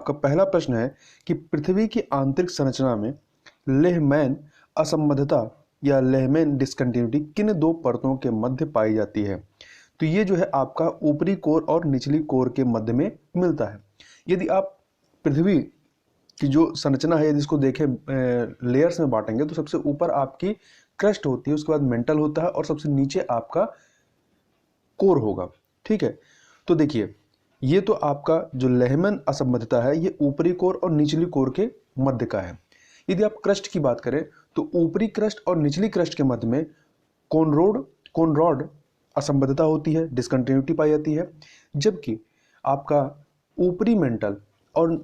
आपका पहला प्रश्न है कि पृथ्वी की आंतरिक संरचना में लेहमैन असंबद्धता या लेहमैन डिस्कंटिन्यूटी किन दो परतों के मध्य पाई जाती है? तो ये जो है आपका ऊपरी कोर और निचली कोर के मध्य में मिलता है। यदि आप पृथ्वी की जो संरचना है यदि इसको देखें लेयर्स में बांटेंगे तो सबसे ऊपर आपकी क्रस्ट होती है, उसके बाद मेंटल होता है और सबसे नीचे आपका कोर होगा। ठीक है, तो देखिए ये तो आपका जो लेहमैन असंबद्धता है ये ऊपरी कोर और निचली कोर के मध्य का है। यदि आप क्रस्ट की बात करें तो ऊपरी क्रस्ट और निचली क्रस्ट के मध्य में कोनरॉड असंबद्धता होती है, डिसकंटिन्यूटी पाई जाती है, जबकि आपका ऊपरी मेंटल और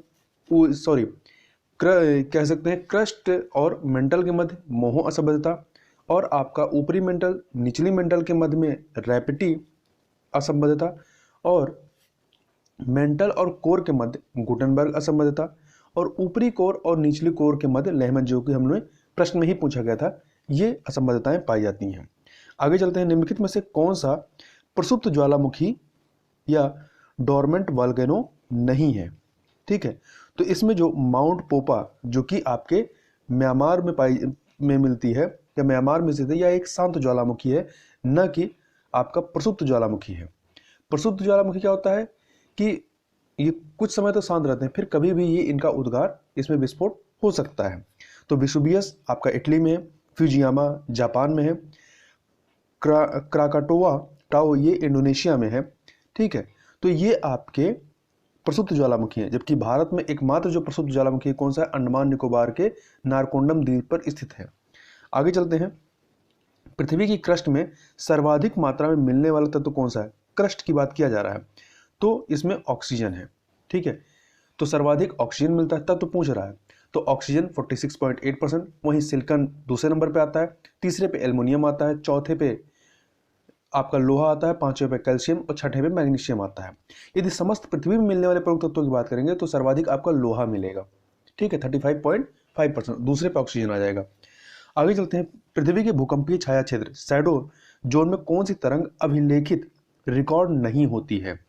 कह सकते हैं क्रस्ट और मेंटल के मध्य मोहो असंबद्धता, और आपका ऊपरी मेंटल निचली मेंटल के मध्य में रैपिटी असंबद्धता, और मेंटल और कोर के मध्य गुटेनबर्ग असंबद्धता, और ऊपरी कोर और निचली कोर के मध्य लेहमैन, जो कि हमने प्रश्न में ही पूछा गया था, ये असंबद्धताएं पाई जाती हैं। आगे चलते हैं। निम्नलिखित में से कौन सा प्रसुप्त ज्वालामुखी या डोरमेंट वोल्केनो नहीं है? ठीक है, तो इसमें जो माउंट पोपा जो कि आपके म्यांमार में मिलती है या म्यांमार में स्थित है, यह एक शांत ज्वालामुखी है, न कि आपका प्रसुप्त ज्वालामुखी है। प्रसुप्त ज्वालामुखी क्या होता है कि ये कुछ समय तो शांत रहते हैं, फिर कभी भी ये इनका उद्गार इसमें विस्फोट हो सकता है। तो विसुबियस आपका इटली में है, फ्यूजियामा जापान में है, क्राकाटोवा टाओ ये इंडोनेशिया में है। ठीक है, तो ये आपके प्रसुप्त ज्वालामुखी हैं, जबकि भारत में एकमात्र जो प्रसुप्त ज्वालामुखी है कौन सा है? अंडमान निकोबार के नारकोंडम द्वीप पर स्थित है। आगे चलते हैं। पृथ्वी की क्रस्ट में सर्वाधिक मात्रा में मिलने वाला तत्व कौन सा है? क्रस्ट की बात किया जा रहा है तो इसमें ऑक्सीजन है। ठीक है, तो सर्वाधिक ऑक्सीजन मिलता है, तब तो पूछ रहा है, तो ऑक्सीजन 46.8%, वहीं सिलिकॉन दूसरे नंबर पे आता है, तीसरे पे एल्युमिनियम आता है, चौथे पे आपका लोहा आता है, पांचवें पे कैल्शियम और छठे पे मैग्नीशियम आता है। यदि समस्त पृथ्वी में मिलने वाले प्रमुख तत्वों की बात करेंगे तो सर्वाधिक आपका लोहा मिलेगा। ठीक है, 35.5%, दूसरे पे ऑक्सीजन आ जाएगा। आगे चलते हैं। पृथ्वी के भूकंपीय छाया क्षेत्र शैडो जोन में कौन सी तरंग अभिलेखित रिकॉर्ड नहीं होती है?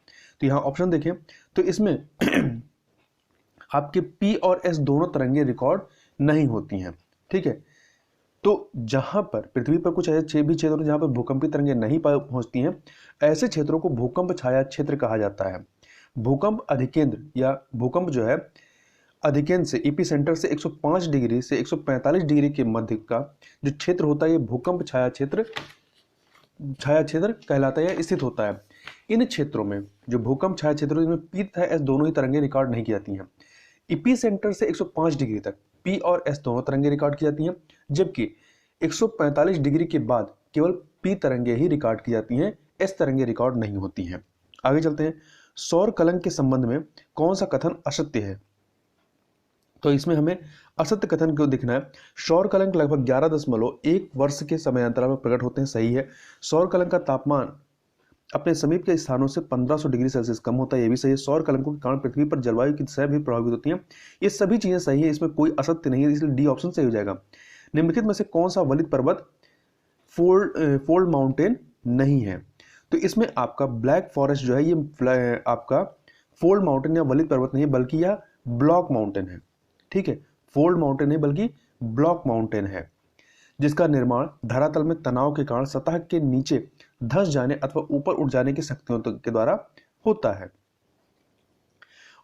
तो यहाँ ऑप्शन देखें तो इसमें आपके P और S दोनों तरंगें रिकॉर्ड नहीं होती हैं। ठीक है, तो जहां पर पृथ्वी पर कुछ ऐसे भी क्षेत्र जहां पर भूकंपीय तरंगें नहीं पहुंचती हैं, ऐसे क्षेत्रों को भूकंप छाया क्षेत्र कहा जाता है। भूकंप अधिकेंद्र या भूकंप जो है अधिकेंद्र से एपिसेंटर से 105 डिग्री से 145 डिग्री के मध्य का जो क्षेत्र होता है ये भूकंप छाया क्षेत्र कहलाता है या स्थित होता है। इन क्षेत्रों में जो भूकंप छाया क्षेत्र में P तथा S दोनों ही तरंगें रिकॉर्ड नहीं की जाती हैं। एपिसेंटर से 105 डिग्री तक P और S दोनों तरंगें रिकॉर्ड की जाती हैं, जबकि 145 डिग्री के बाद केवल P तरंगें ही रिकॉर्ड की जाती हैं, S तरंगें रिकॉर्ड नहीं होती हैं। आगे चलते हैं। सौर कलंक के संबंध में कौन सा कथन असत्य है? तो इसमें हमें असत्य कथन क्यों दिखना है? सौर कलंक लगभग 11.1 वर्ष के समयांतराल में प्रकट होते हैं, सही है। सौर कलंक का तापमान अपने समीप के स्थानों से 1500 डिग्री सेल्सियस कम होता है, ये भी सही है। सौर कलंकों के कारण पृथ्वी पर जलवायु की दिशाएं भी प्रभावित होती हैं, ये सभी चीजें सही है, इसमें कोई असत्य नहीं है, इसलिए डी ऑप्शन सही हो जाएगा। निम्नलिखित में से कौन सा वलित पर्वत फोल्ड माउंटेन नहीं है? तो इसमें आपका ब्लैक फॉरेस्ट जो है ये आपका फोल्ड माउंटेन या वलित पर्वत नहीं है, बल्कि यह ब्लॉक माउंटेन है। ठीक है, फोल्ड माउंटेन नहीं बल्कि ब्लॉक माउंटेन है, जिसका निर्माण धरातल में तनाव के कारण सतह के नीचे धंस जाने अथवा ऊपर उठ जाने की शक्तियों के द्वारा होता है।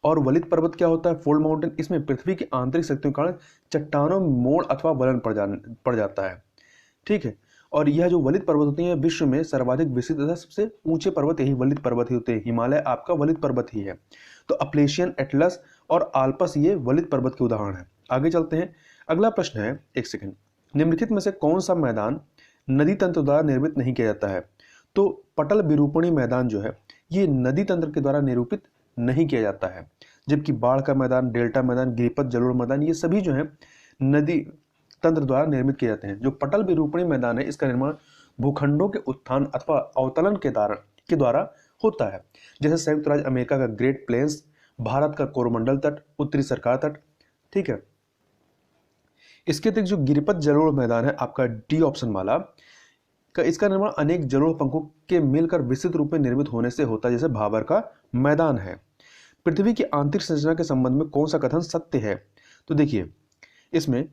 और वलित पर्वत क्या होता है? फोल्ड माउंटेन, इसमें पृथ्वी की आंतरिक शक्तियों के कारण चट्टानों में मोड़ अथवा वलन पड़ जाता है। ठीक है, और यह जो वलित पर्वत होते हैं विश्व में सर्वाधिक विकसित तथा सबसे ऊंचे पर्वत यही वलित पर्वत ही होते हैं। हिमालय आपका वलित पर्वत ही है, तो अपलेशियन, एटलस और आल्पस ये वलित पर्वत के उदाहरण है। आगे चलते हैं। अगला प्रश्न है, एक सेकंड। निम्नलिखित में से कौन सा मैदान नदी तंत्र द्वारा निर्मित नहीं किया जाता है? तो पटल विरूपणी मैदान जो है ये नदी तंत्र के द्वारा निरूपित नहीं किया जाता है, जबकि बाढ़ का मैदान, डेल्टा मैदान, गिरिपथ जलोढ़ मैदान ये सभी जो है नदी तंत्र द्वारा निर्मित किए जाते हैं। जो पटल विरूपणी मैदान है इसका निर्माण भूखंडों के उत्थान अथवा अवतलन के द्वारा होता है, जैसे संयुक्त राज्य अमेरिका का ग्रेट प्लेन्स, भारत का कोरोमंडल तट, उत्तरी सरकार तट। ठीक है, इसके अतिरिक्त जो गिरिपथ जलोढ़ मैदान है आपका डी ऑप्शन वाला का, इसका निर्माण अनेक जलोढ़ पंखों के मिलकर विस्तृत रूप में निर्मित होने से होता है, जैसे भाबर का मैदान है। पृथ्वी की आंतरिक संरचना के संबंध में कौन सा कथन सत्य है? तो देखिए इसमें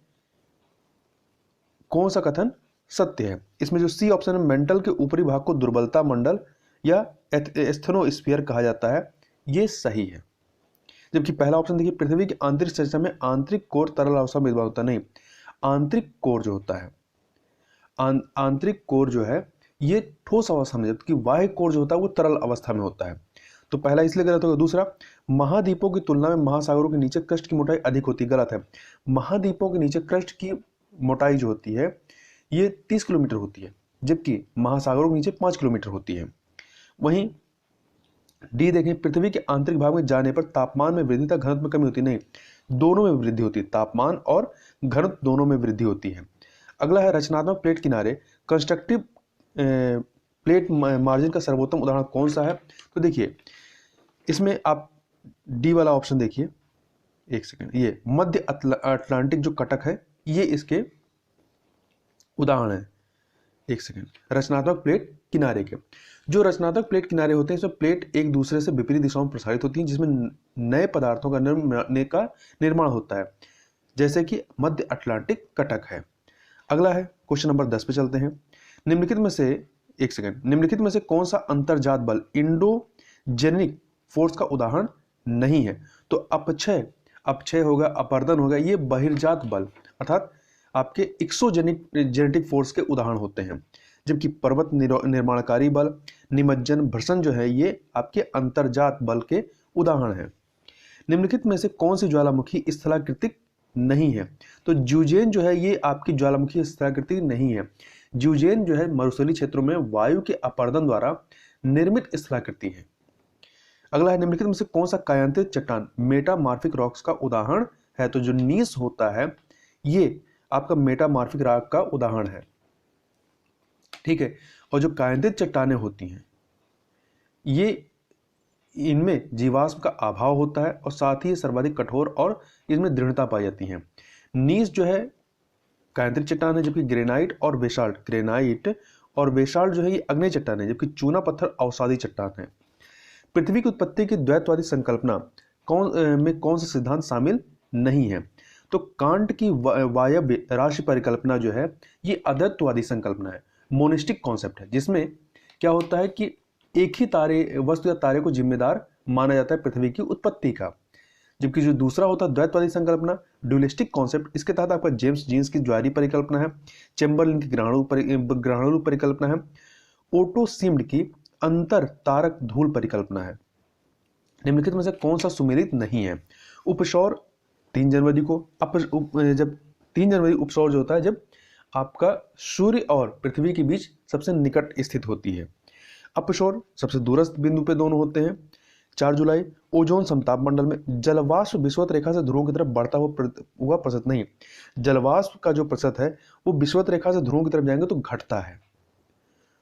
कौन सा कथन सत्य है? इसमें जो सी ऑप्शन है, मेंटल के ऊपरी भाग को दुर्बलता मंडल या एस्थेनोस्फीयर कहा जाता है, ये सही है। जबकि पहला ऑप्शन देखिए, पृथ्वी की आंतरिक संरचना में आंतरिक कोर तरल अवस्था में विद्यमान होता नहीं। आंतरिक कोर जो होता है, आंतरिक कोर जो है ये ठोस अवस्था में, जबकि बाह्य कोर जो होता है वो तरल अवस्था में होता है। तो पहला इसलिए गलत होगा। दूसरा, महाद्वीपों की तुलना में महासागरों के नीचे क्रस्ट की मोटाई अधिक होती है, गलत है। महाद्वीपों के नीचे क्रस्ट की मोटाई जो होती है ये 30 किलोमीटर होती है, जबकि महासागरों के नीचे 5 किलोमीटर होती है। वहीं डी देखें, पृथ्वी के आंतरिक भाग में जाने पर तापमान में वृद्धि तथा घनत्व में कमी होती नहीं, दोनों में वृद्धि होती है, तापमान और घनत्व दोनों में वृद्धि होती है। अगला है रचनात्मक प्लेट किनारे, कंस्ट्रक्टिव प्लेट मार्जिन का सर्वोत्तम उदाहरण कौन सा है? तो देखिए इसमें आप डी वाला ऑप्शन देखिए, एक सेकंड, ये मध्य अटलांटिक जो कटक है ये इसके उदाहरण है। एक सेकंड, रचनात्मक प्लेट किनारे के, जो रचनात्मक प्लेट किनारे होते हैं इसमें प्लेट एक दूसरे से विपरीत दिशाओं में प्रसारित होती हैं, जिसमें नए पदार्थों का निर्माण होता है, जैसे कि मध्य अटलांटिक कटक है। अगला है क्वेश्चन नंबर 10 पे चलते हैं। निम्नलिखित में से, एक सेकंड, निम्नलिखित में से कौन सा अंतर्जात बल इंडोजेनिक फोर्स का उदाहरण नहीं है? तो अपक्षय होगा, अपर्दन होगा, ये बहिर्जात बल अर्थात आपके एक्सोजेनिक फोर्स के उदाहरण होते हैं। जबकि पर्वत निर्माणकारी बल, निमज्जन, भ्रसन जो है ये आपके अंतर्जात बल के उदाहरण हैं। निम्नलिखित में से कौन सी ज्वालामुखी स्थलाकृतिक नहीं है? तो ज्यूजेन जो है ये आपकी ज्वालामुखी स्थलाकृतिक नहीं है। ज्यूजेन जो है मरुस्थलीय क्षेत्रों में वायु के अपर्दन द्वारा निर्मित स्थलाकृति है। अगला है, निम्नलिखित में से कौन सा कायांतरित चट्टान मेटामॉर्फिक रॉक्स का उदाहरण है? तो जो नीस होता है ये आपका मेटामॉर्फिक रॉक का उदाहरण है, ठीक है। और जो कायांतरित चट्टानें होती हैं ये, इनमें जीवाश्म का अभाव होता है और साथ ही सर्वाधिक कठोर और इसमें दृढ़ता पाई जाती है। नीस जो है कायांतरित चट्टान है, जबकि ग्रेनाइट और बेसाल्ट जो है ये अग्नेय चट्टान है, जबकि चूना पत्थर अवसादी चट्टान है। पृथ्वी की उत्पत्ति की द्वैतवादी संकल्पना कौन सा सिद्धांत शामिल नहीं है? तो कांट की वायव्य राशि परिकल्पना जो है ये अद्वैतवादी संकल्पना है, मोनिस्टिक कॉन्सेप्ट है, जिसमें क्या होता है कि एक ही वस्तु या तारे को जिम्मेदार माना जाता है पृथ्वी की उत्पत्ति का। जबकि जो दूसरा होता है द्वैतवादी संकल्पना, ड्यूलिस्टिक कॉन्सेप्ट, इसके तहत आपका जेम्स जीन्स की ज्वारीय परिकल्पना है, चैम्बरलिन की ग्रहणाणु परिकल्पना है, ओटो सिम्ड की अंतर तारक धूल परिकल्पना है। निम्नलिखित में से कौन सा सुमेलित नहीं है? उपसौर 3 जनवरी को, जब 3 जनवरी उपसौर जो होता है जब आपका सूर्य और पृथ्वी के बीच सबसे निकट स्थित होती है। अपसौर सबसे दूरस्थ बिंदु पे दोनों होते हैं। 4 जुलाई, ओजोन समताप मंडल में जलवाष्प विषुवत रेखा से ध्रुवों की तरफ बढ़ता हुआ प्रतिशत नहीं, जलवाष्प का जो प्रतिशत है वो विषुवत रेखा से ध्रुवों की तरफ जाएंगे तो घटता है।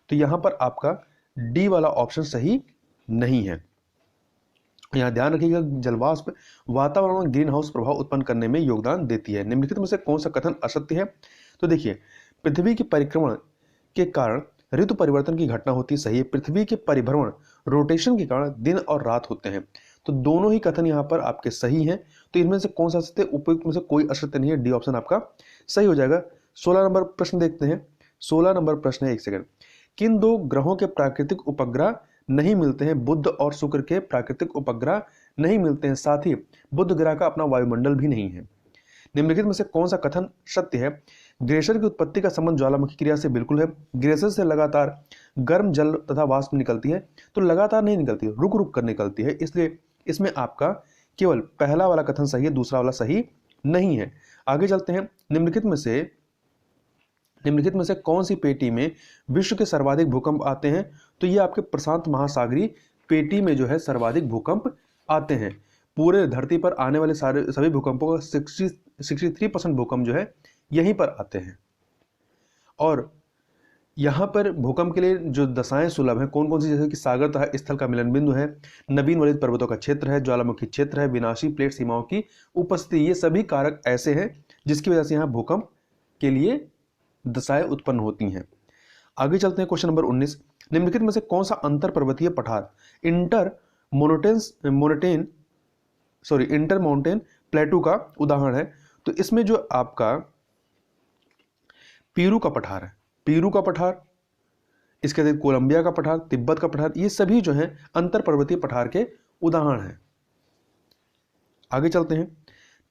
तो यहां पर आपका डी वाला ऑप्शन सही नहीं है। यहां ध्यान रखिएगा, जलवाष्प वातावरण में ग्रीन हाउस प्रभाव उत्पन्न करने में योगदान देती है। निम्नलिखित में से कौन सा कथन असत्य है? तो देखिए, पृथ्वी के परिक्रमण के कारण ऋतु परिवर्तन की घटना होती है, सही है। पृथ्वी के परिभ्रमण रोटेशन के कारण दिन और रात होते हैं, तो दोनों ही कथन यहाँ पर आपके सही हैं। तो इनमें से कौन सा सत्य? उपयुक्त में से कोई असत्य नहीं है, डी ऑप्शन आपका सही हो जाएगा। 16 नंबर प्रश्न देखते हैं। 16 नंबर प्रश्न है, एक सेकंड, किन 2 ग्रहों के प्राकृतिक उपग्रह नहीं मिलते हैं? बुध और शुक्र के प्राकृतिक उपग्रह नहीं मिलते हैं, साथ ही बुध ग्रह का अपना वायुमंडल भी नहीं है। निम्नलिखित में से कौन सा कथन सत्य है? ग्लेशियर की उत्पत्ति का संबंध ज्वालामुखी क्रिया से बिल्कुल है। ग्लेशियर से लगातार गर्म जल तथा वाष्प निकलती है, तो लगातार नहीं निकलती है, रुक रुक कर निकलती है, इसलिए इसमें आपका केवल पहला वाला कथन सही है, दूसरा वाला सही नहीं है। आगे चलते हैं। निम्नलिखित में से कौन सी पेटी में विश्व के सर्वाधिक भूकंप आते हैं? तो ये आपके प्रशांत महासागरीय पेटी में जो है सर्वाधिक भूकंप आते हैं। पूरे धरती पर आने वाले सभी भूकंपों का 63% भूकंप जो है यहीं पर आते हैं। और यहाँ पर भूकंप के लिए जो दशाएं सुलभ हैं कौन कौन सी? जैसे कि सागर तथा स्थल का मिलन बिंदु है, नवीन वलित पर्वतों का क्षेत्र है, ज्वालामुखी क्षेत्र है, विनाशी प्लेट सीमाओं की उपस्थिति, ये सभी कारक ऐसे हैं जिसकी वजह से यहाँ भूकंप के लिए दशाएं उत्पन्न होती हैं। आगे चलते हैं क्वेश्चन नंबर 19। निम्नलिखित में से कौन सा अंतर पर्वतीय पठार इंटर मोनोटेन इंटर माउंटेन प्लेटू का उदाहरण है। तो इसमें जो आपका पेरू का पठार है, पेरू का पठार, इसके बाद कोलंबिया का पठार, तिब्बत का पठार, ये सभी जो है अंतर पर्वतीय पठार के उदाहरण हैं। आगे चलते हैं।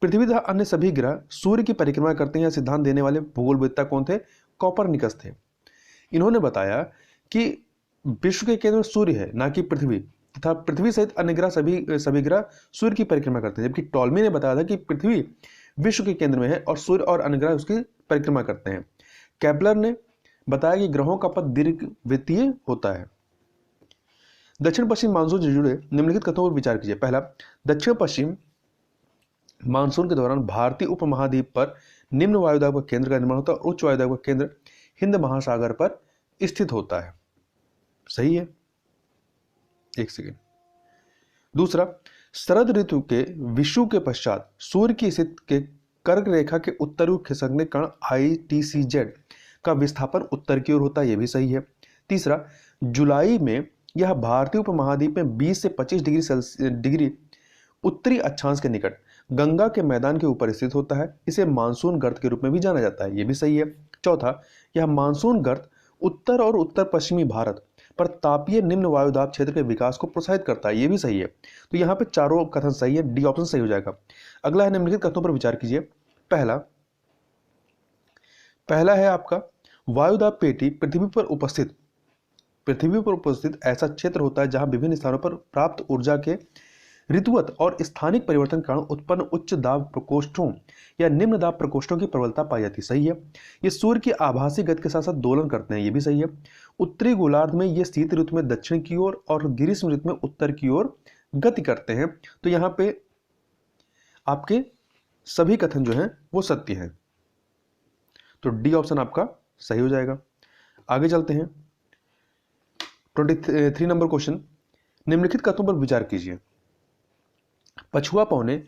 पृथ्वी तथा अन्य सभी ग्रह सूर्य की परिक्रमा करते हैं, यह सिद्धांत देने वाले भूगोलवेत्ता कौन थे? कॉपरनिकस थे। इन्होंने बताया कि विश्व के केंद्र में सूर्य है, ना कि पृथ्वी, तथा पृथ्वी सहित अन्य ग्रह सभी ग्रह सूर्य की परिक्रमा करते हैं, जबकि टॉलमी ने बताया था कि पृथ्वी विश्व के केंद्र में है और सूर्य और अन्य ग्रह उसकी परिक्रमा करते हैं। केपलर ने बताया कि ग्रहों का पथ दीर्घवृत्तीय होता है। दक्षिण पश्चिम मानसून से जुड़े निम्नलिखित कथनों पर विचार कीजिए। पहला, दक्षिण पश्चिम मानसून के दौरान भारतीय उपमहाद्वीप पर निम्न वायुदाब का केंद्र का निर्माण होता है और उच्च वायुदाब का केंद्र हिंद महासागर पर स्थित होता है। सही है, एक सेकेंड। दूसरा, शरद ऋतु के विषुव के पश्चात सूर्य की स्थिति के कर्क रेखा के उत्तरी खिसकने के कारण ITCZ का विस्थापन उत्तर की ओर होता है, यह भी सही है। तीसरा, जुलाई में यह भारतीय उपमहाद्वीप में 20 से 25 डिग्री उत्तरी अक्षांश के निकट गंगा के मैदान के ऊपर स्थित होता है। इसे मानसून गर्त के रूप में भी जाना जाता है, यह भी सही है। चौथा, यह मानसून गर्त उत्तर और उत्तर पश्चिमी भारत पर तापीय निम्न वायुदाब क्षेत्र के विकास को प्रोत्साहित करता है, यह भी सही है। तो यहाँ पे चारों कथन सही है, डी ऑप्शन सही हो जाएगा। अगला है निम्नलिखित कथनों पर विचार कीजिए। पहला है आपका, वायुदाब पेटी पृथ्वी पर उपस्थित ऐसा क्षेत्र होता है जहां विभिन्न स्थानों पर प्राप्त ऊर्जा के ऋतुवत और स्थानिक परिवर्तन के कारण उत्पन्न उच्च दाब प्रकोष्ठों या निम्न दाब प्रकोष्ठों की प्रबलता पाई जाती है। सही है। ये सूर्य की आभासी गति के साथ साथ दोलन करते हैं, ये भी सही है। उत्तरी गोलार्ध में ये शीत ऋतु में दक्षिण की ओर और ग्रीष्म ऋतु में उत्तर की ओर गति करते हैं। तो यहाँ पे आपके सभी कथन जो हैं वो सत्य हैं, तो डी ऑप्शन आपका सही हो जाएगा। आगे चलते हैं। 23 नंबर क्वेश्चन, निम्नलिखित कथनों पर विचार कीजिए। पछुआ पौने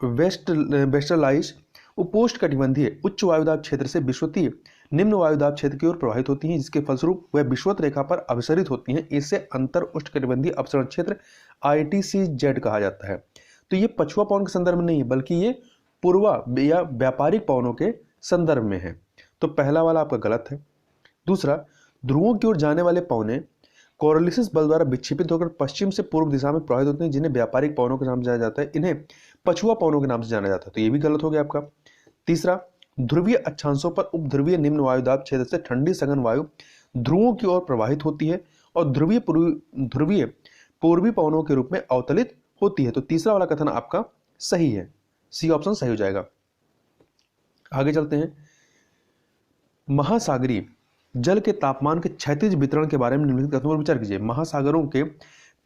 वेस्टर्लाइज उपोष्ण कटिबंधीय उच्च वायुदाब क्षेत्र से विषुवतीय निम्न वायुदाब क्षेत्र की ओर प्रवाहित होती हैं, जिसके फलस्वरूप वह विषुवत रेखा पर अभिसरित होती हैं। इसे अंतर उष्णकटिबंधीय अपसरण क्षेत्र ITCZ कहा जाता है। तो ये पछुआ पवन के संदर्भ में नहीं है, बल्कि ये पूर्वा या व्यापारिक पवनों के संदर्भ में है। तो पहला वाला आपका गलत है। दूसरा, ध्रुवों की ओर जाने वाले पवने कोरोलिसिस बल द्वारा विक्षेपित होकर पश्चिम से पूर्व दिशा में प्रवाहित होते हैं, जिन्हें व्यापारिक पवनों के नाम से जाना जाता है। इन्हें पछुआ पवनों के नाम से जाना जाता है, तो ये भी गलत हो गया आपका। तीसरा, ध्रुवीय अक्षांशों पर उपध्रुवीय निम्न वायुदाब क्षेत्र से ठंडी सघन वायु ध्रुवों की ओर प्रवाहित होती है और ध्रुवीय पूर्वी पवनों के रूप में अवतलित होती है। तो तीसरा वाला कथन आपका सही है, सी ऑप्शन सही हो जाएगा। आगे चलते हैं। महासागरीय जल के तापमान के क्षैतिज वितरण के बारे में निम्नलिखित कथनों पर विचार कीजिए। महासागरों के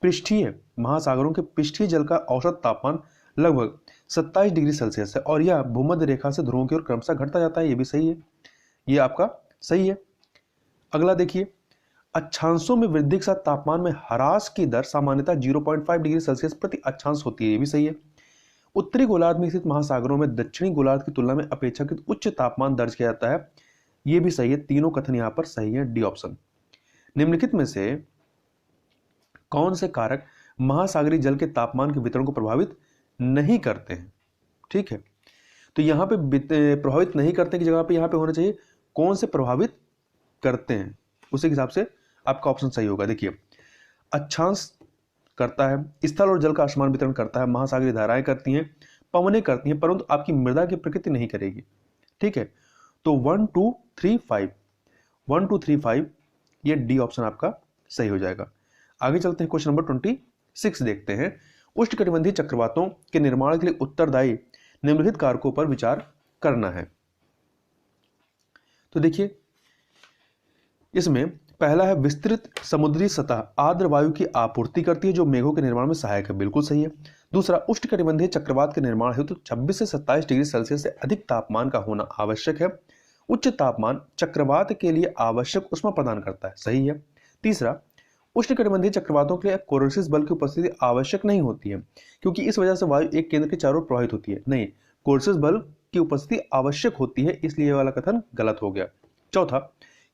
पृष्ठीय जल का औसत तापमान लगभग 27 डिग्री सेल्सियस है और यह भूमध्य रेखा से ध्रुवों की ओर क्रमशः घटता जाता है, यह भी सही है, यह आपका सही है। अगला देखिए, अक्षांशों में वृद्धि के साथ तापमान में ह्रास की दर सामान्यतः 0.5 डिग्री सेल्सियस प्रति अक्षांश होती है, यह भी सही है। उत्तरी गोलार्ध में स्थित महासागरों में दक्षिणी गोलार्ध की तुलना में अपेक्षाकृत उच्च तापमान दर्ज किया जाता है, यह भी सही है। तीनों कथन यहां पर सही है, डी ऑप्शन। निम्नलिखित में से कौन से कारक महासागरीय जल के तापमान के वितरण को प्रभावित नहीं करते हैं? ठीक है, तो यहां पे प्रभावित नहीं करते की जगह पे यहां पे होना चाहिए कौन से प्रभावित करते हैं, उसी हिसाब से आपका ऑप्शन सही होगा। देखिए, अक्षांश करता है, स्थल और जल का असमान वितरण करता है, महासागरीय धाराएं करती हैं, पवनें करती हैं, परंतु आपकी मृदा की प्रकृति नहीं करेगी। ठीक है, तो 1 2 3 5 ये डी ऑप्शन आपका सही हो जाएगा। आगे चलते हैं, क्वेश्चन नंबर 26 देखते हैं। उष्णकटिबंधीय चक्रवातों के निर्माण के लिए उत्तरदायी निम्नलिखित कारकों पर विचार करना है। तो देखिए, इसमें पहला है विस्तृत समुद्री सतह आर्द्र वायु की आपूर्ति करती है, जो मेघों के निर्माण में सहायक है, बिल्कुल सही है। दूसरा, उष्णकटिबंधीय चक्रवात के निर्माण हेतु 26 से 27 डिग्री सेल्सियस से अधिक तापमान का होना आवश्यक है। उच्च तापमान चक्रवात के लिए आवश्यक ऊष्मा प्रदान करता है, सही है। तीसरा, उष्णकटिबंधीय चक्रवातों के लिए कोरोलिसिस बल की उपस्थिति आवश्यक नहीं होती है, क्योंकि इस वजह से वायु एक केंद्र के चारों ओर प्रवाहित होती है। नहीं, कोरोलिसिस बल की उपस्थिति आवश्यक होती है, इसलिए वाला कथन गलत हो गया। चौथा,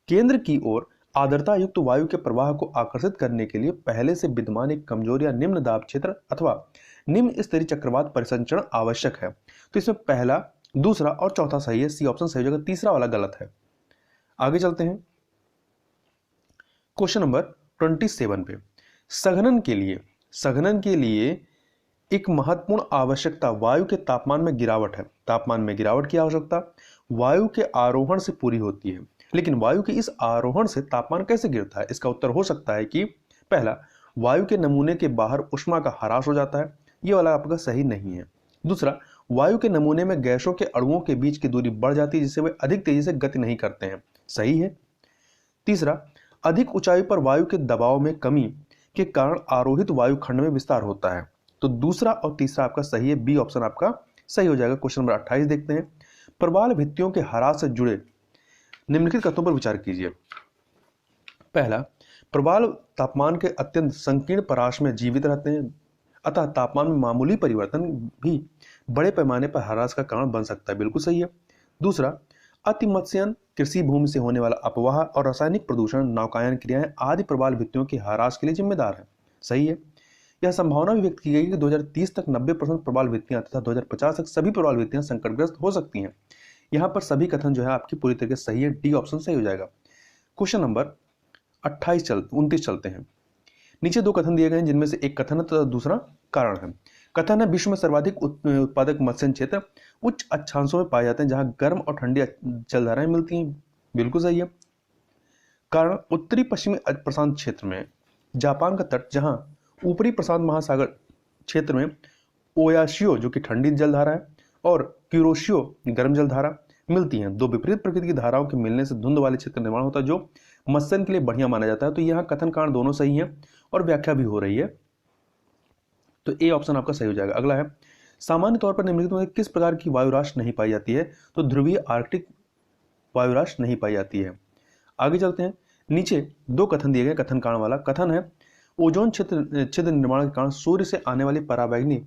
केंद्र की ओर आर्द्रता युक्त वायु के प्रवाह को आकर्षित करने के लिए पहले से विद्यमान एक कमजोर या निम्न दाब क्षेत्र अथवा निम्न स्तरीय चक्रवात परिसंचरण आवश्यक है। तो इसमें पहला, दूसरा और चौथा सही है, सी ऑप्शन सही हो जाएगा, तीसरा वाला गलत है। आगे चलते हैं क्वेश्चन नंबर 27 पे। सघनन के लिए एक महत्वपूर्ण आवश्यकता वायु के तापमान में गिरावट है। तापमान में गिरावट की आवश्यकता वायु के आरोहण से पूरी होती है, लेकिन वायु के इस आरोहण से तापमान कैसे गिरता है? इसका उत्तर हो सकता है कि पहला, वायु के नमूने के बाहर ऊष्मा का ह्रास हो जाता है, ये वाला आपका सही नहीं है। दूसरा, वायु के नमूने में गैसों के अणुओं के बीच की दूरी बढ़ जाती है जिससे वे अधिक तेजी से गति नहीं करते हैं, सही है। तीसरा, अधिक ऊंचाई पर वायु के दबाव में कमी के कारण आरोहित वायु खंड में विस्तार होता है। तो दूसरा और तीसरा आपका सही है, बी ऑप्शन आपका सही हो जाएगा। क्वेश्चन नंबर 28 देखते हैं। प्रवाल भित्तियों के ह्रास से जुड़े निम्नलिखित कथनों पर विचार कीजिए। पहला, प्रवाल तापमान के अत्यंत संकीर्ण परास में जीवित रहते हैं, अतः तापमान में मामूली परिवर्तन भी बड़े पैमाने पर ह्रास का कारण बन सकता है, बिल्कुल सही है। दूसरा, अतिमत्स्यन, कृषि भूमि से होने वाला अपवाह और रासायनिक प्रदूषण, नौकायन क्रियाएं आदि प्रवाल भित्तियों के ह्रास के लिए जिम्मेदार है, सही है। यह संभावना भी व्यक्त की गई कि 2030 तक 90% प्रवाल भित्तियां तथा 2050 तक सभी प्रवाल भित्तियां संकटग्रस्त हो सकती हैं। यहां पर सभी कथन जो है आपकी पूरी तरीके से सही है, डी ऑप्शन सही हो जाएगा। क्वेश्चन नंबर 29 चलते हैं। नीचे दो कथन दिए गए हैं जिनमें से एक कथन है तथा दूसरा कारण है। कथन है, विश्व में सर्वाधिक उत्पादक मत्स्य क्षेत्र उच्च अक्षांशों में पाए जाते हैं जहां गर्म और ठंडी जलधाराएं मिलती हैं, बिल्कुल सही है। कारण, उत्तरी पश्चिमी प्रशांत क्षेत्र में जापान का तट, जहां ऊपरी प्रशांत महासागर क्षेत्र में ओयाशियो जो कि ठंडी जलधारा है और क्यूरोशियो गर्म जलधारा मिलती हैं। दो विपरीत प्रकृति की धाराओं के मिलने से धुंध वाले क्षेत्र का निर्माण होता है जो मत्स्य के लिए बढ़िया माना जाता है। तो यहाँ कथन कारण दोनों सही है और व्याख्या भी हो रही है, तो ए ऑप्शन आपका सही हो जाएगा। अगला है, सामान्य तौर पर निम्नलिखित में किस प्रकार की वायुराश नहीं पाई जाती है? तो ध्रुवीय आर्कटिक वायुराश नहीं पाई जाती है। आगे चलते हैं। नीचे दो कथन दिए गए। कथन कारण वाला कथन है, ओजोन छिद्र निर्माण के कारण सूर्य से आने वाली पराबैंगनी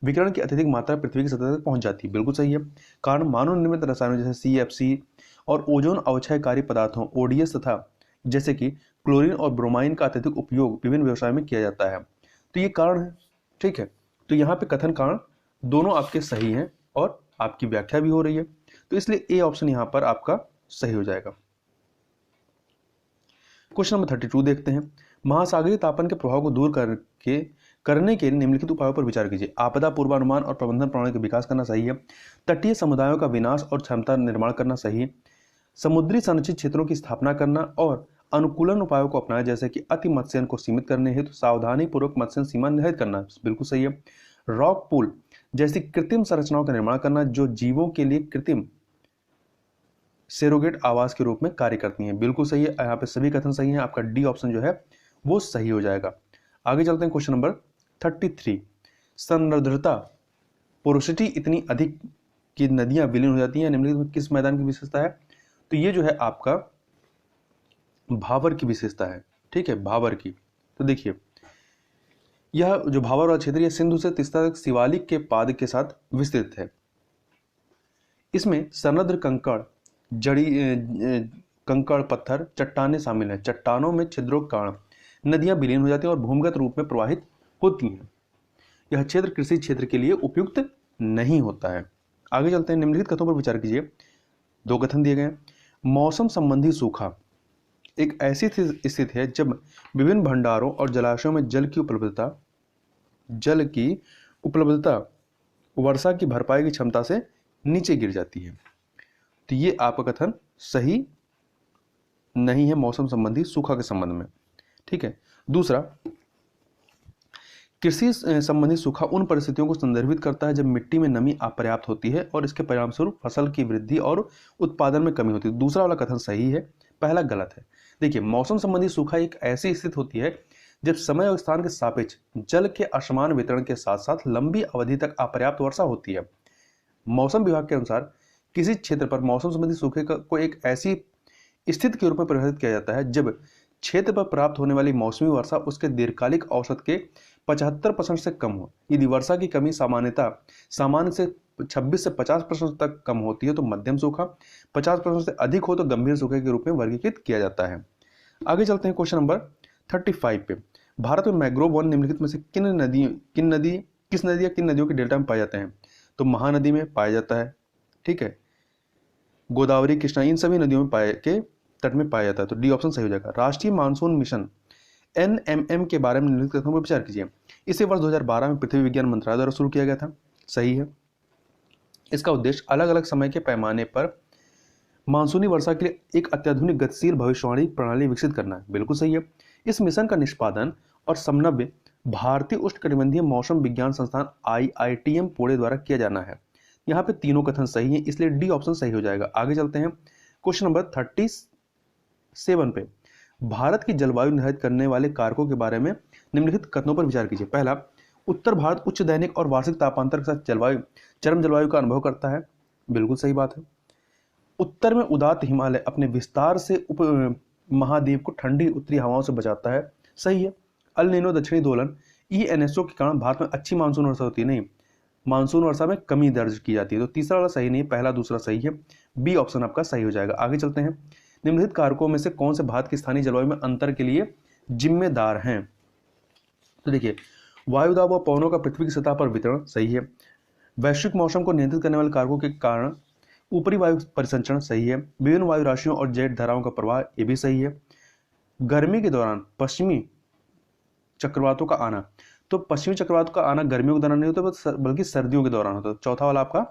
विकिरण की अत्यधिक मात्रा पृथ्वी की सतह तक पहुंच जाती है, बिल्कुल सही है। कारण, मानव निर्मित रसायनों जैसे CFC और ओजोन अवक्षयकारी पदार्थों ODS तथा जैसे कि क्लोरीन और ब्रोमाइन का अत्यधिक उपयोग विभिन्न व्यवसायों में किया जाता है, तो ये कारण है, ठीक है। तो यहाँ पे कथन कारण दोनों आपके सही हैं और आपकी व्याख्या भी हो रही है, तो इसलिए ए ऑप्शन यहाँ पर आपका सही हो जाएगा। क्वेश्चन नंबर 32 देखते हैं। महासागरीय तापन के प्रभाव को दूर करने के निम्नलिखित उपायों पर विचार कीजिए। आपदा पूर्वानुमान और प्रबंधन प्रणाली का विकास करना सही है। तटीय समुदायों का विनाश और क्षमता निर्माण करना सही है। समुद्री संरक्षित क्षेत्रों की स्थापना करना और अनुकूलन उपायों को अपनाया, जैसे कि अति मत्स्यन को सीमित करने हेतु सावधानी पूर्वक मत्स्यन सीमा निर्धारित करना, बिल्कुल सही है। रॉक पूल जैसी कृत्रिम संरचनाओं का निर्माण करना जो जीवों के लिए कृत्रिम सेरोगेट आवास के रूप में कार्य करती हैं, बिल्कुल सही है। यहाँ पे सभी कथन सही हैं, आपका डी ऑप्शन जो है वो सही हो जाएगा। आगे चलते हैं। क्वेश्चन नंबर 33, संरद्रता पोरोसिटी इतनी अधिक कि नदियां विलीन हो जाती हैं, निम्नलिखित में किस मैदान की विशेषता है? तो ये जो है आपका भावर की विशेषता है, ठीक है, भावर की। तो देखिए, यह जो भावर वाला क्षेत्र है सिंधु से तीस्ता तक शिवालिक के पाद के साथ विस्तृत है। इसमें सनद्र कंकड़, कंकड़, पत्थर, चट्टानें शामिल हैं। चट्टानों में छिद्रों के कारण नदियां विलीन हो जाती हैं और भूमिगत रूप में प्रवाहित होती हैं। यह क्षेत्र कृषि क्षेत्र के लिए उपयुक्त नहीं होता है। आगे चलते हैं। निम्नलिखित कथनों पर विचार कीजिए। दो कथन दिए गए हैं। मौसम संबंधी सूखा एक ऐसी स्थिति है जब विभिन्न भंडारों और जलाशयों में जल की उपलब्धता वर्षा की भरपाई की क्षमता से नीचे गिर जाती है। तो ये आपका कथन सही नहीं है मौसम संबंधी सूखा के संबंध में, ठीक है। दूसरा, कृषि संबंधी सूखा उन परिस्थितियों को संदर्भित करता है जब मिट्टी में नमी अपर्याप्त होती है और इसके परिणामस्वरूप फसल की वृद्धि और उत्पादन में कमी होती है। दूसरा वाला कथन सही है, पहला गलत है। देखिए, मौसम संबंधी सूखा एक ऐसी स्थिति होती है जब समय और स्थान के सापेक्ष जल के असमान वितरण के साथ साथ लंबी अवधि तक अपर्याप्त वर्षा होती है। मौसम विभाग के अनुसार किसी क्षेत्र पर मौसम संबंधी सूखे को एक ऐसी स्थिति के रूप में परिभाषित किया जाता है जब क्षेत्र पर प्राप्त होने वाली मौसमी वर्षा उसके दीर्घकालिक औसत के 75% से कम हो। यदि वर्षा की कमी सामान्य से 26 से 50% तक कम होती है तो मध्यम सूखा, 50% से अधिक हो तो गंभीर सूखे के रूप में वर्गीकृत किया जाता है। आगे चलते हैं क्वेश्चन नंबर 35 पे। भारत में मैंग्रोव वन निम्नलिखित में से किन नदी किस नदी या किन नदियों के डेल्टा में पाए जाते हैं? तो महानदी में पाया जाता है, ठीक है, गोदावरी, कृष्णा, इन सभी नदियों में पाए के तट में पाया जाता है। तो डी ऑप्शन सही हो जाएगा। राष्ट्रीय मानसून मिशन NMM के बारे में निम्नलिखित कथनों पर विचार कीजिए। इसे वर्ष 2012 में पृथ्वी विज्ञान मंत्रालय द्वारा शुरू किया गया था, सही है। इसका उद्देश्य अलग अलग समय के पैमाने पर मानसूनी वर्षा के लिए एक अत्याधुनिक गतिशील भविष्यवाणी प्रणाली विकसित करना है, बिल्कुल सही है। इस मिशन का निष्पादन और समन्वय भारतीय उष्णकटिबंधीय मौसम विज्ञान संस्थान IITM पुणे द्वारा किया जाना है। यहाँ पे तीनों कथन सही है, इसलिए डी ऑप्शन सही हो जाएगा। आगे चलते हैं क्वेश्चन नंबर 37 पे। भारत की जलवायु निर्धारित करने वाले कारकों के बारे में निम्नलिखित कथनों पर विचार कीजिए। पहला, उत्तर भारत उच्च दैनिक और वार्षिक तापांतर के साथ चरम जलवायु का अनुभव करता है, बिल्कुल सही बात है। उत्तर में उदात हिमालय अपने विस्तार से उप महाद्वीप को ठंडी उत्तरी हवाओं से बचाता है, सही है। अल नीनो दक्षिणी दोलन ENSO के कारण भारत में अच्छी मानसून वर्षा होती नहीं, मानसून वर्षा में कमी दर्ज की जाती है। तो तीसरा वाला सही नहीं है, पहला दूसरा सही है, बी ऑप्शन आपका सही हो जाएगा। आगे चलते हैं, निम्नलिखित कारकों में से कौन से भारत की स्थानीय जलवायु में अंतर के लिए जिम्मेदार हैं? तो देखिए, वायु दाब व पवनों का पृथ्वी की सतह पर वितरण, सही है। वैश्विक मौसम को नियंत्रित करने वाले कारकों के कारण ऊपरी वायु परिसंचरण, सही है। विभिन्न वायु राशियों और जेट धाराओं का प्रवाह, ये भी सही है। गर्मी के दौरान पश्चिमी चक्रवातों का आना, तो पश्चिमी चक्रवात का आना गर्मियों के दौरान नहीं होता बल्कि सर्दियों के दौरान होता है। चौथा वाला आपका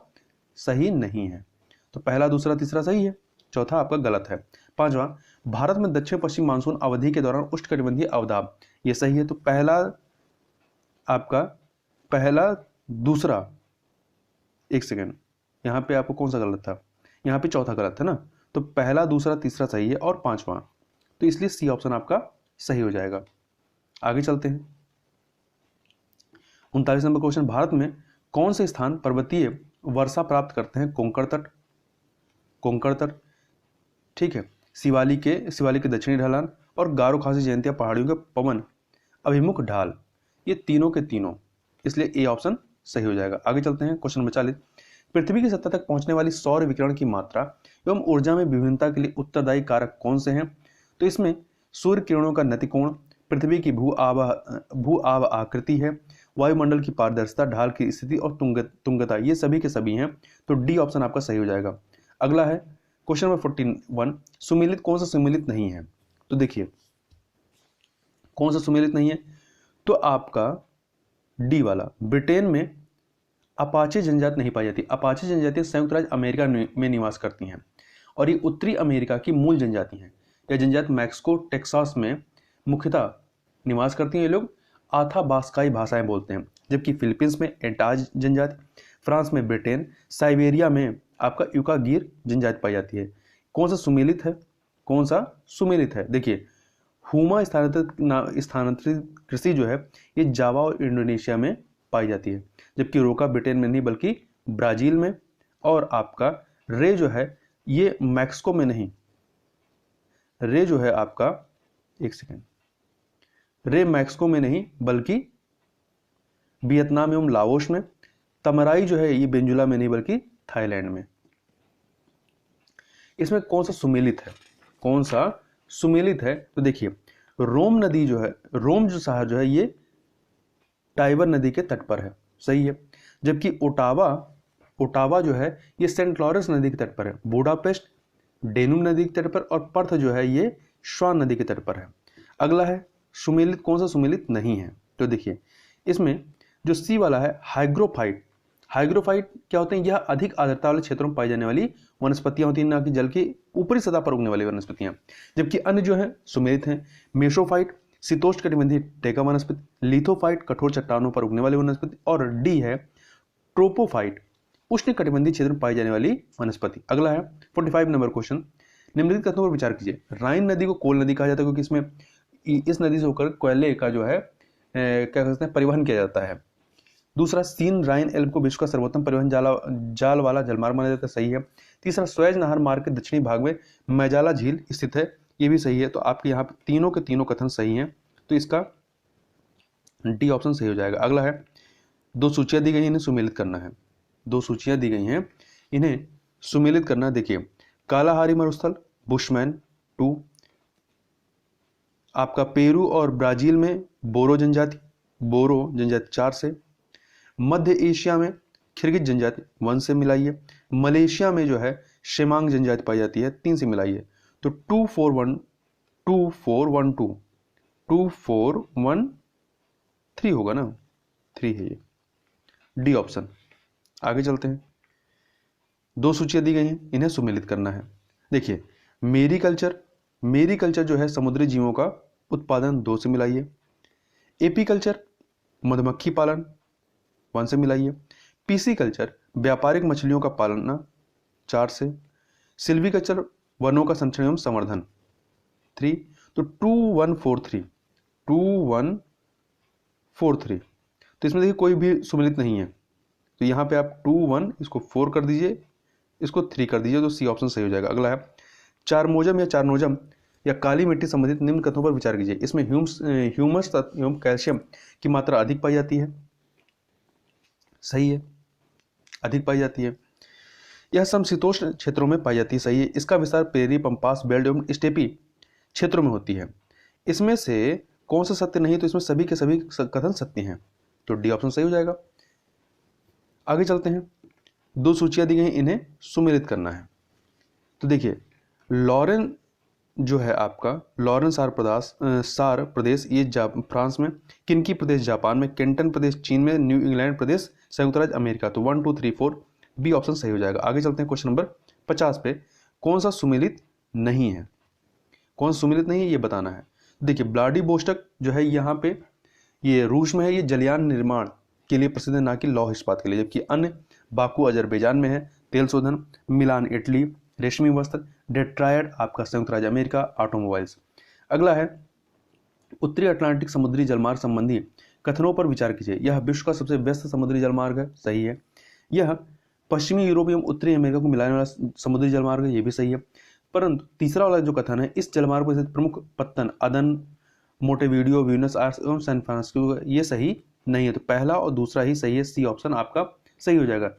सही नहीं है। तो पहला दूसरा तीसरा सही है, चौथा आपका गलत है। पांचवा, भारत में दक्षिण पश्चिम मानसून अवधि के दौरान उष्णकटिबंधीय अवदाब, ये सही है। तो पहला दूसरा, एक सेकेंड, यहाँ पे आपको कौन सा गलत था? यहाँ पे चौथा गलत है ना। तो पहला दूसरा तीसरा सही है और पांचवा, तो इसलिए सी ऑप्शन आपका सही हो जाएगा। आगे चलते हैं 39 नंबर क्वेश्चन। भारत में कौन से स्थान पर्वतीय वर्षा प्राप्त करते हैं? कोंकण तट, ठीक है, शिवालिक के दक्षिणी ढलान और गारो खासी जयंतिया पहाड़ियों के पवन अभिमुख ढाल, ये तीनों के तीनों, इसलिए ए ऑप्शन सही हो जाएगा। आगे चलते हैं क्वेश्चन नंबर 40। पृथ्वी की सतह तक पहुंचने वाली सौर विकिरण की मात्रा एवं ऊर्जा में विभिन्नता के लिए उत्तरदायी कारक कौन से हैं? तो इसमें सूर्य किरणों का नतिकोण, पृथ्वी की भू आव आकृति है, वायुमंडल की पारदर्शिता, ढाल की स्थिति और तुंगता, ये सभी के सभी हैं। तो डी ऑप्शन आपका सही हो जाएगा। अगला है क्वेश्चन नंबर 41। सुमेलित कौन सा सुमेलित नहीं है? तो देखिए, कौन सा सुमेलित नहीं है? तो आपका डी वाला, ब्रिटेन में अपाचे जनजाति नहीं पाई जाती। अपाचे जनजाति संयुक्त राज्य अमेरिका में निवास करती हैं और ये उत्तरी अमेरिका की मूल जनजाति हैं। यह जनजाति मैक्सिको, टेक्सास में मुख्यतः निवास करती हैं। ये लोग आथाबास्काई भाषाएं बोलते हैं, जबकि फिलीपींस में एंटाज जनजाति, फ्रांस में ब्रिटेन, साइबेरिया में आपका यूकागीर जनजाति पाई जाती है। कौन सा सुमेलित है? कौन सा सुमेलित है? देखिए, हुमा स्थानांतरित कृषि जो है ये जावा और इंडोनेशिया में पाई जाती है, जबकि रोका ब्रिटेन में नहीं बल्कि ब्राजील में, और आपका रे जो है ये मैक्सिको में नहीं, रे जो है आपका, एक सेकेंड, रे मैक्सिको में नहीं बल्कि वियतनाम एवं लाओस में। तमराई जो है ये वेनेजुएला में नहीं बल्कि थाईलैंड में। इसमें कौन सा सुमेलित है? कौन सा सुमेलित है? तो देखिए, रोम नदी जो है, रोम जो शहर जो है ये टाइबर नदी के तट पर है, सही है। जबकि ओटावा जो है ये सेंट लॉरेंस नदी के तट पर है। बुडापेस्ट डेनुब नदी के तट पर, और पर्थ जो है ये श्वान नदी के तट पर है। अगला है सुमेलित कौन सा सुमेलित नहीं है? तो देखिए, इसमें जो सी वाला है हाइग्रोफाइट क्या होते हैं? यह अधिक आर्द्रता वाले क्षेत्रों में पाई जाने वाली वनस्पतियां होती हैं, ना कि जल की ऊपरी सतह पर उगने वाली वनस्पतियां। जबकि अन्य जो है सुमेलित हैं। मेसोफाइट शीतोष्ण कटिबंधीय टेका वनस्पति, लिथोफाइट कठोर चट्टानों पर उगने वाली वनस्पति, और डी है ट्रोपोफाइट उष्ण कटिबंधीय क्षेत्र में पाई जाने वाली वनस्पति। अगला है 45 नंबर क्वेश्चन। निम्नलिखित कथनों पर विचार कीजिए। राइन नदी को कोल नदी कहा जाता है क्योंकि इसमें इस नदी से होकर कोयले का जो है क्या कहते हैं परिवहन किया जाता है। दूसरा, सीन राइन एल्ब को विश्व का सर्वोत्तम परिवहन जाल वाला जलमार्ग माना जाता है, सही है। तीसरा, स्वेज नहर मार्ग के दक्षिणी भाग में मैजाला झील स्थित है, ये भी सही है। तो आपके यहाँ पे तीनों के तीनों कथन सही हैं, तो इसका डी ऑप्शन सही हो जाएगा। अगला है, दो सूचियां दी गई हैं, इन्हें सुमेलित करना है। दो सूचियां दी गई हैं, इन्हें सुमेलित करना। देखिए, कालाहारी मरुस्थल बुशमैन 2, आपका पेरू और ब्राजील में बोरो जनजाति 4 से, मध्य एशिया में खिरगिज जनजाति 1 से मिलाइए। मलेशिया में जो है शेमांग जनजाति पाई जाती है 3 से मिलाइए। तो 2413 होगा ना, 3 है ये, डी ऑप्शन। आगे चलते हैं, 2 सूचियां दी गई हैं, इन्हें सुमेलित करना है। देखिए मेरीकल्चर जो है समुद्री जीवों का उत्पादन 2 से मिलाइए। एपीकल्चर मधुमक्खी पालन 1 से मिलाइए। पीसीकल्चर व्यापारिक मछलियों का पालना 4 से। सिल्वीकल्चर वनों का संरक्षण एवं संवर्धन 3। तो 2143 तो इसमें देखिए कोई भी सुमेलित नहीं है, तो यहाँ पे आप 21 इसको 4 कर दीजिए, इसको 3 कर दीजिए, तो सी ऑप्शन सही हो जाएगा। अगला है चारमोजम या चारनोजम या काली मिट्टी संबंधित निम्न कथनों पर विचार कीजिए। इसमें ह्यूमस एवं कैल्शियम की मात्रा अधिक पाई जाती है, सही है, अधिक पाई जाती है। यह समशीतोष्ण क्षेत्रों में पाई जाती है, सही है। इसका विस्तार प्रेरी, पंपास, बेल्ट एवं स्टेपी क्षेत्रों में होती है। इसमें से कौन सा सत्य नहीं, तो इसमें सभी के सभी कथन सत्य हैं, तो डी ऑप्शन सही हो जाएगा। आगे चलते हैं, 2 सूचियां दी गई, इन्हें सुमेलित करना है। तो देखिए लॉरेन जो है आपका लॉरेन सार प्रदेश ये फ्रांस में, किनकी प्रदेश जापान में, केंटन प्रदेश चीन में, न्यू इंग्लैंड प्रदेश संयुक्त राज्य अमेरिका। तो 1 2 3 4 बी ऑप्शन सही हो जाएगा। आगे चलते हैं क्वेश्चन नंबर 50 पे, कौन सा सुमेलित नहीं है, कौन सा सुमेलित नहीं है ये बताना है। देखिए व्लादिवोस्टोक जो है यहाँ पे ये रूस में है, ये जलयान निर्माण के लिए प्रसिद्ध है, ना कि लौह इस्पात के लिए। जबकि अन्य बाकू अजरबैजान में है, तेल शोधन, मिलान इटली, रेशमी वस्त्र, डेट्रॉयट आपका संयुक्त राज्य अमेरिका, ऑटोमोबाइल्स। अगला है उत्तरी अटलांटिक समुद्री जलमार्ग संबंधी कथनों पर विचार कीजिए। यह विश्व का सबसे व्यस्त समुद्री जलमार्ग है, सही है। यह पश्चिमी यूरोप एवं उत्तरी अमेरिका को मिलाने वाला समुद्री जलमार्ग है, ये भी सही है। परंतु तीसरा वाला जो कथन है, इस जलमार्ग पर स्थित प्रमुख पत्तन अदन, मोंटेवीडियो, ब्यूनस आयर्स एवं सैन फ्रांसिस्को, ये सही नहीं है। तो पहला और दूसरा ही सही है, सी ऑप्शन आपका सही हो जाएगा।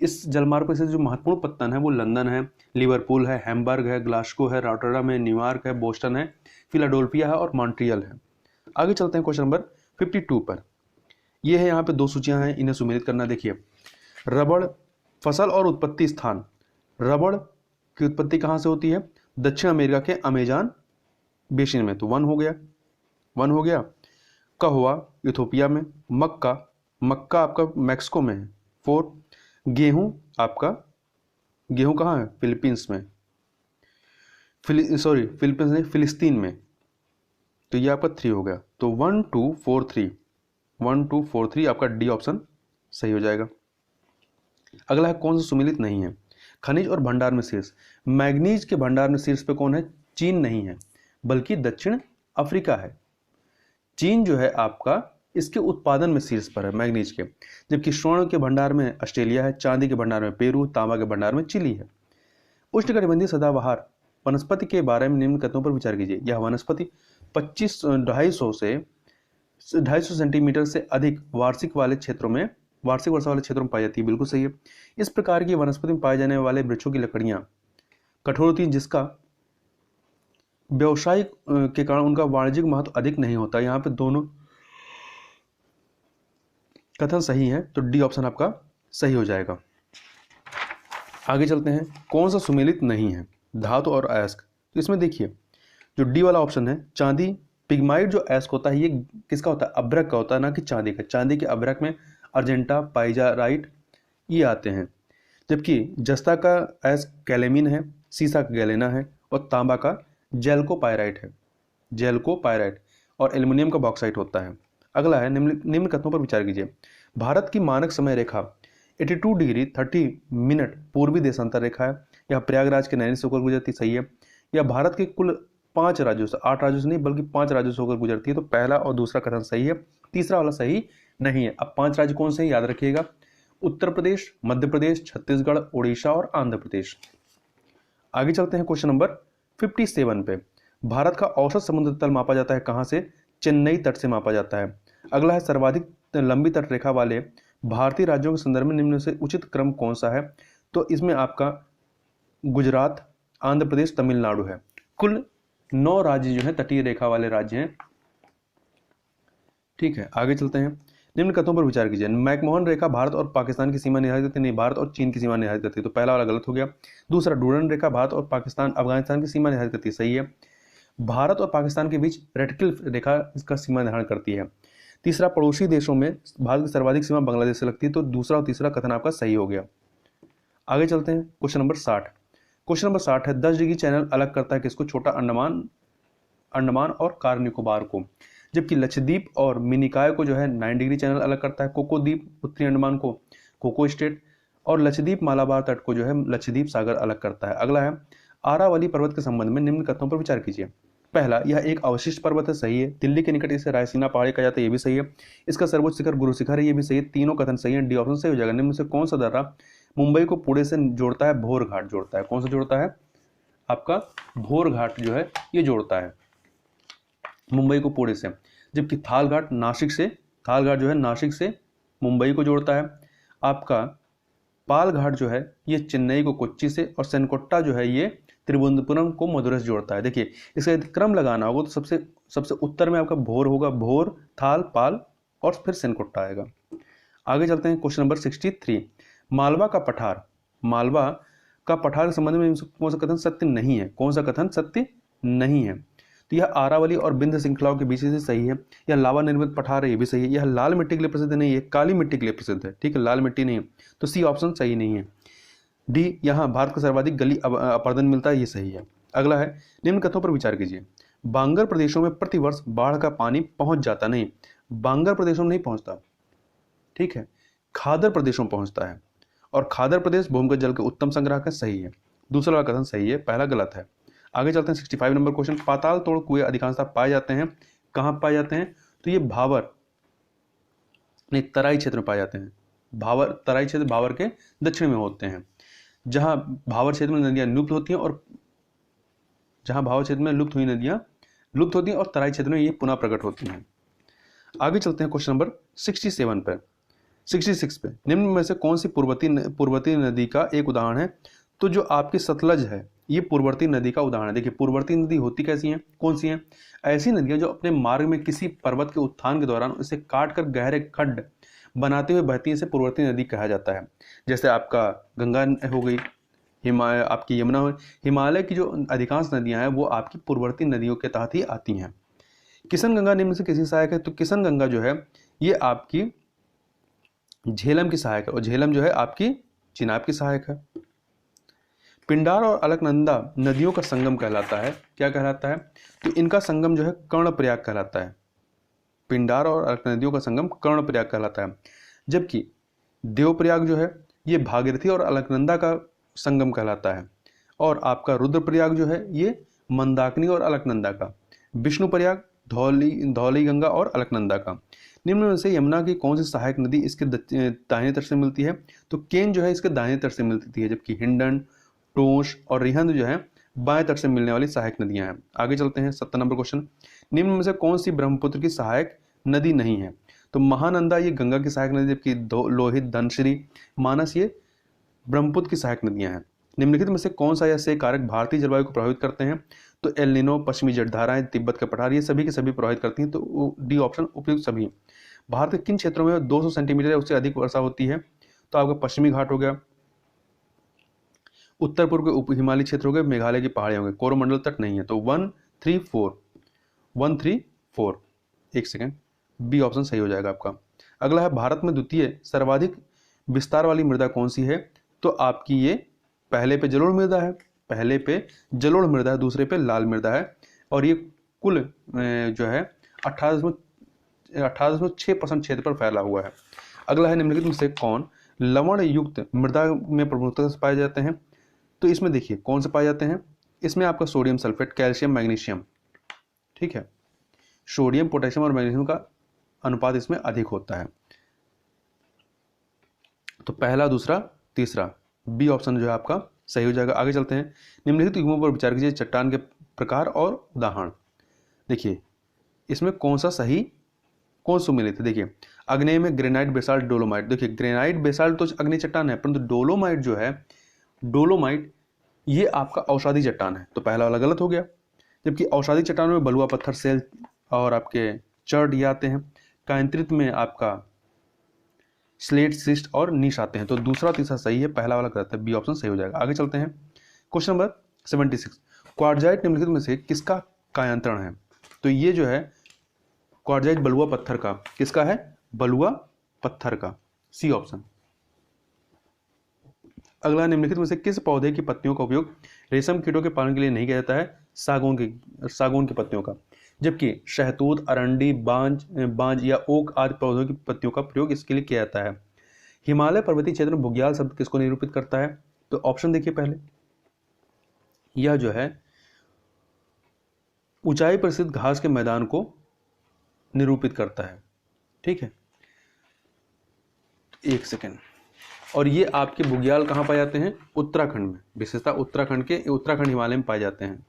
इस जलमार्ग पर जो महत्वपूर्ण पत्तन है वो लंदन है, लिवरपूल है, हैम्बर्ग है, ग्लासगो है, रॉटरडम है, न्यूयॉर्क है, बोस्टन है, फिलाडेल्फिया है और मॉन्ट्रियल है। आगे चलते हैं क्वेश्चन नंबर 52 पर। ये है यहाँ पे 2 सूचियां हैं, इन्हें सुमेलित करना। देखिए रबड़ फसल और उत्पत्ति स्थान, रबड़ की उत्पत्ति कहाँ से होती है, दक्षिण अमेरिका के अमेजान बेसिन में, तो 1 हो गया। कहवा इथोपिया में, मक्का आपका मैक्सिको में है, 4। गेहूं कहाँ है, फिलीपींस में, फिलीपींस नहीं, फिलिस्तीन में, तो ये आपका 3 हो गया। तो 1 2 4 3 आपका डी ऑप्शन सही हो जाएगा। अगला है कौन सा सुमेलित नहीं है, खनिज और भंडार में शीर्ष। मैग्नीज के भंडार में शीर्ष पे कौन है, चीन नहीं है बल्कि दक्षिण अफ्रीका है। चीन जो है आपका इसके उत्पादन में शीर्ष पर है मैग्नीज के, जबकि स्वर्ण के भंडार में ऑस्ट्रेलिया है, चांदी के भंडार में पेरू, तांबा के भंडार में चिली है। उष्णकटिबंधीय सदाबहार वनस्पति के बारे में निम्न कथनों पर विचार कीजिए। यह वनस्पति 250 सेंटीमीटर से अधिक वार्षिक वर्षा वाले क्षेत्रों में पाई जाती है, बिल्कुल सही है। इस प्रकार की वनस्पति में पाए जाने वाले वृक्षों की लकड़ियां कठोर होती हैं, जिसका व्यवसायिक के कारण उनका वाणिज्यिक महत्व अधिक नहीं होता। यहाँ पे दोनों कथन सही है, तो डी ऑप्शन आपका सही हो जाएगा। आगे चलते हैं, कौन सा सुमेलित नहीं है, धातु और अयस्क। तो इसमें देखिए जो डी वाला ऑप्शन है, चांदी पिग्माइट जो अयस्क होता है ये किसका होता है, अभ्रक का होता है, ना कि चांदी का। चांदी के अभ्रक में अर्जेंटा, पाइजाराइट ये आते हैं, जबकि जस्ता का अयस्क कैलेमिन है, सीसा का गैलेना है और तांबा का जेल्कोपायराइट और एल्युमिनियम का बॉक्साइट होता है। अगला है निम्न कथनों पर विचार कीजिए। भारत की मानक समय रेखा 82 डिग्री 30 मिनट पूर्वी देशांतर रेखा है। यह प्रयागराज के नैनी से होकर गुजरती, सही है। यह भारत के कुल 5 राज्यों से, 8 राज्यों से नहीं बल्कि 5 राज्यों से होकर गुजरती है, तो पहला और दूसरा कथन सही है, तीसरा वाला सही नहीं है। अब 5 राज्य कौन से हैं याद रखिएगा, उत्तर प्रदेश, मध्य प्रदेश, छत्तीसगढ़, उड़ीसा और आंध्र प्रदेश। आगे चलते हैं क्वेश्चन नंबर 57 पे। भारत का औसत समुद्र तल मापा जाता है कहां से, चेन्नई तट से मापा जाता है। अगला है सर्वाधिक लंबी तट रेखा वाले भारतीय राज्यों के संदर्भ में निम्न से उचित क्रम कौन सा है, तो इसमें आपका गुजरात, आंध्र प्रदेश, तमिलनाडु है। कुल 9 राज्य जो है तटीय रेखा वाले राज्य हैं। ठीक है, आगे चलते हैं। निम्न कथनों पर विचार कीजिए। मैकमोहन रेखा भारत और पाकिस्तान की सीमा निर्धारित करती नहीं, भारत और चीन की सीमा निर्धारित करती है, तो पहला वाला गलत हो गया। दूसरा, डूरन रेखा भारत और पाकिस्तान अफगानिस्तान की सीमा निर्धारित करती है, सही है। भारत और पाकिस्तान के बीच रेटिकल रेखा इसका सीमा निर्धारण करती है। तीसरा, पड़ोसी देशों में भारत की सर्वाधिक सीमा बांग्लादेश से लगती है, तो दूसरा और तीसरा कथन आपका सही हो गया। आगे चलते हैं, क्वेश्चन नंबर 60। क्वेश्चन नंबर 60 है, 10 डिग्री चैनल अलग करता है किसको? छोटा अंडमान और कार निकोबार को, जबकि लक्षद्वीप और मिनिकॉय को जो है 9 डिग्री चैनल अलग करता है। कोको द्वीप उत्तरी अंडमान को कोको स्टेट और लक्षद्वीप मालाबार तट को जो है लक्षद्वीप सागर अलग करता है। अगला है, आरावली पर्वत के संबंध में निम्न कथनों पर विचार कीजिए। पहला, यह एक अवशिष्ट पर्वत है, सही है। दिल्ली के निकट इसे रायसीना पहाड़ी कहा जाता है, ये भी सही है। इसका सर्वोच्च शिखर गुरु शिखर है, ये भी सही है। तीनों कथन सही है, डी ऑप्शन सही हो जाएगा। निम्न में से कौन सा दर्रा मुंबई को पुणे से जोड़ता है? भोर घाट जोड़ता है। कौन सा जोड़ता है? आपका भोर घाट जो है ये जोड़ता है मुंबई को पुणे से, जबकि थाल घाट जो है नासिक से मुंबई को जोड़ता है। आपका पाल घाट जो है ये चेन्नई को कोच्चि से, और सेनकोट्टा जो है ये त्रिवेंद्रपुरम को मदुरै से जोड़ता है। देखिए, इसका यदि क्रम लगाना होगा तो सबसे उत्तर में आपका भोर होगा, भोर, थाल, पाल और फिर सेनकोट्टा आएगा। आगे चलते हैं, क्वेश्चन नंबर 63। मालवा का पठार के संबंध में कौन सा कथन सत्य नहीं है? कौन सा कथन सत्य नहीं है? तो यह आरावली और बिंद श्रृंखलाओं के बीच से सही है। यह लावा निर्मित पठार है, ये भी सही है। यह लाल मिट्टी के लिए प्रसिद्ध नहीं है, काली मिट्टी के लिए प्रसिद्ध है, ठीक है, लाल मिट्टी नहीं है, तो सी ऑप्शन सही नहीं है। डी, यहाँ भारत को सर्वाधिक गली अपरदन मिलता है, ये सही है। अगला है, निम्न कथनों पर विचार कीजिए। बांगर प्रदेशों में प्रतिवर्ष बाढ़ का पानी पहुंच जाता नहीं, बांगर प्रदेशों में नहीं पहुंचता, ठीक है, खादर प्रदेशों में पहुंचता है, और खादर प्रदेश भूमिगत जल के उत्तम संग्राहक है, सही है। दूसरा वाला कथन सही है, पहला गलत है। आगे चलते हैं, 65 नंबर क्वेश्चन। पाताल तोड़ कुएं अधिकांशतः पाए जाते हैं, कहां पाए जाते हैं? तो ये तराई क्षेत्र में पाए जाते हैं। तराई क्षेत्र भावर के दक्षिण में होते हैं, जहां भावर क्षेत्र में नदियां लुप्त होती हैं, और जहां भावर क्षेत्र में लुप्त होती हैं और तराई क्षेत्र में ये पुनः प्रकट होती हैं। आगे चलते हैं क्वेश्चन नंबर 66 पे। निम्न में से कौन सी पूर्ववर्ती नदी का एक उदाहरण है? तो जो आपकी सतलज है ये पूर्ववर्ती नदी का उदाहरण है। देखिए, पूर्ववर्ती नदी होती कैसी हैं? कौन सी हैं? ऐसी नदियां जो अपने मार्ग में किसी पर्वत के उत्थान के दौरान उसे काट कर गहरे खड्ड बनाते हुए बहती है, इसे पूर्ववर्ती नदी कहा जाता है। जैसे आपका गंगा हो गई, आपकी यमुना हो, हिमालय की जो अधिकांश नदियां हैं वो आपकी पूर्ववर्ती नदियों के तहत ही आती हैं। किशन गंगा निम्न से किसी सहायक है? तो किशन गंगा जो है ये आपकी झेलम की सहायक है, और झेलम जो है आपकी चिनाब की सहायक है। पिंडार और अलकनंदा नदियों का संगम कहलाता है, क्या कहलाता है? तो इनका संगम जो है कर्णप्रयाग कहलाता है। पिंडार और अलकनंदा नदियों का संगम कर्णप्रयाग कहलाता है, जबकि देवप्रयाग जो है ये भागीरथी और अलकनंदा का संगम कहलाता है, और आपका रुद्रप्रयाग जो है ये मंदाकिनी और अलकनंदा का, विष्णुप्रयाग धौली गंगा और अलकनंदा का। निम्न में से यमुना की कौन सी सहायक नदी इसके दाहिने तट से मिलती है? तो केन जो है इसके दाहिने तट से मिलती है, जबकि हिंडन, टोंस और रिहंद जो है बाएं तट से मिलने वाली सहायक नदियां हैं। आगे चलते हैं, 70 नंबर क्वेश्चन। निम्न में से कौन सी ब्रह्मपुत्र की सहायक नदी नहीं है? तो महानंदा ये गंगा की सहायक नदी, जबकि लोहित, धनश्री, मानस ये ब्रह्मपुत्र की सहायक नदियां हैं। निम्नलिखित में से कौन सा ऐसे कारक भारतीय जलवायु को प्रभावित करते हैं? तो एल नीनो, पश्चिमी जलधाराएं, तिब्बत के पठार, ये सभी के सभी प्रभावित करती हैं, तो डी ऑप्शन उपयुक्त सभी। भारत के किन क्षेत्रों में 200 सेंटीमीटर उससे अधिक वर्षा होती है? तो आपका पश्चिमी घाट हो गया, उत्तर पूर्व के उप हिमालय क्षेत्र हो गए, मेघालय की पहाड़ियां हो गई, कोरोमंडल तट नहीं है, तो 134 एक सेकेंड, बी ऑप्शन सही हो जाएगा आपका। अगला है, भारत में द्वितीय सर्वाधिक विस्तार वाली मृदा कौन सी है? तो आपकी ये पहले पे जलोढ़ मृदा है, दूसरे पे लाल मृदा है, और ये कुल जो है 18.6% क्षेत्र पर फैला हुआ है। अगला है, निम्नलिखित में से कौन लवण युक्त मृदा में प्रमुखता से पाए जाते हैं? तो इसमें देखिए कौन से पाए जाते हैं, इसमें आपका सोडियम सल्फेट, कैल्शियम, मैग्नीशियम, ठीक है, सोडियम, पोटेशियम और मैग्नीशियम का अनुपात इसमें अधिक होता है। तो पहला, दूसरा, तीसरा, बी ऑप्शन जो है आपका सही हो जाएगा। आगे चलते हैं, निम्नलिखित युग्मों पर विचार कीजिए, चट्टान के प्रकार और उदाहरण। देखिए इसमें कौन सा सही, कौन सुमेलित है? देखिए, अग्नेय में ग्रेनाइट, बेसाल्ट, डोलोमाइट। देखिए ग्रेनाइट, बेसाल्ट तो अग्नेय चट्टान है, परंतु डोलोमाइट जो है, डोलोमाइट ये आपका औषधि चट्टान है, तो पहला वाला गलत हो गया। जबकि औषधि चट्टानों में बलुआ पत्थर, सेल और आपके चर्ड ये आते हैं। कायंत्रित में आपका स्लेट, सिस्ट और नीश आते हैं। तो दूसरा तीसरा सही है, पहला वाला गलत है, बी ऑप्शन सही हो जाएगा। आगे चलते हैं क्वेश्चन नंबर 76, क्वार्जाइट निम्नलिखित में से किसका कायांतरण है? तो ये जो है क्वार्जाइट बलुआ पत्थर का, किसका है? बलुआ पत्थर का, सी ऑप्शन। अगला, निम्नलिखित में से किस पौधे की पत्तियों का उपयोग रेशम कीटों के पालन के लिए नहीं किया जाता है? सागौन की पत्तियों का, जबकि शहतूत, अरंडी, बांज या ओक आदि पौधों की पत्तियों का प्रयोग इसके लिए किया जाता है। हिमालय पर्वतीय क्षेत्र में बुग्याल शब्द किसको निरूपित करता है? तो ऑप्शन देखिए पहले, यह जो है ऊंचाई पर स्थित घास के मैदान को निरूपित करता है। ठीक है, एक सेकेंड। और ये आपके बुग्याल कहाँ पाए जाते हैं? उत्तराखंड में, विशेषता उत्तराखंड हिमालय में पाए जाते हैं।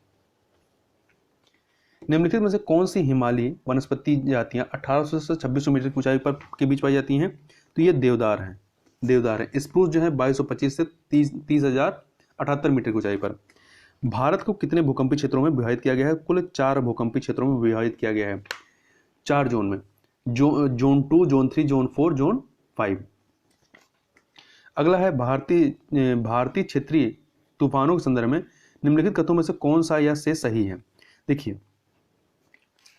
निम्नलिखित में से कौन सी हिमालयी वनस्पति जातियां 1800 से 2600 मीटर की ऊंचाई पर के बीच पाई जाती हैं? तो ये देवदार है। स्प्रूस जो है 2225 से 30,078 मीटर की ऊंचाई पर। भारत को कितने भूकंपीय क्षेत्रों में विभाजित किया गया है? कुल 4 भूकंपीय क्षेत्रों में विभाजित किया गया है, 4 जोन में, जोन 2, जोन 3, जोन 4, जोन 5। अगला है भारतीय क्षेत्रीय तूफानों के संदर्भ में निम्नलिखित कथनों में से कौन सा या से सही है? देखिए,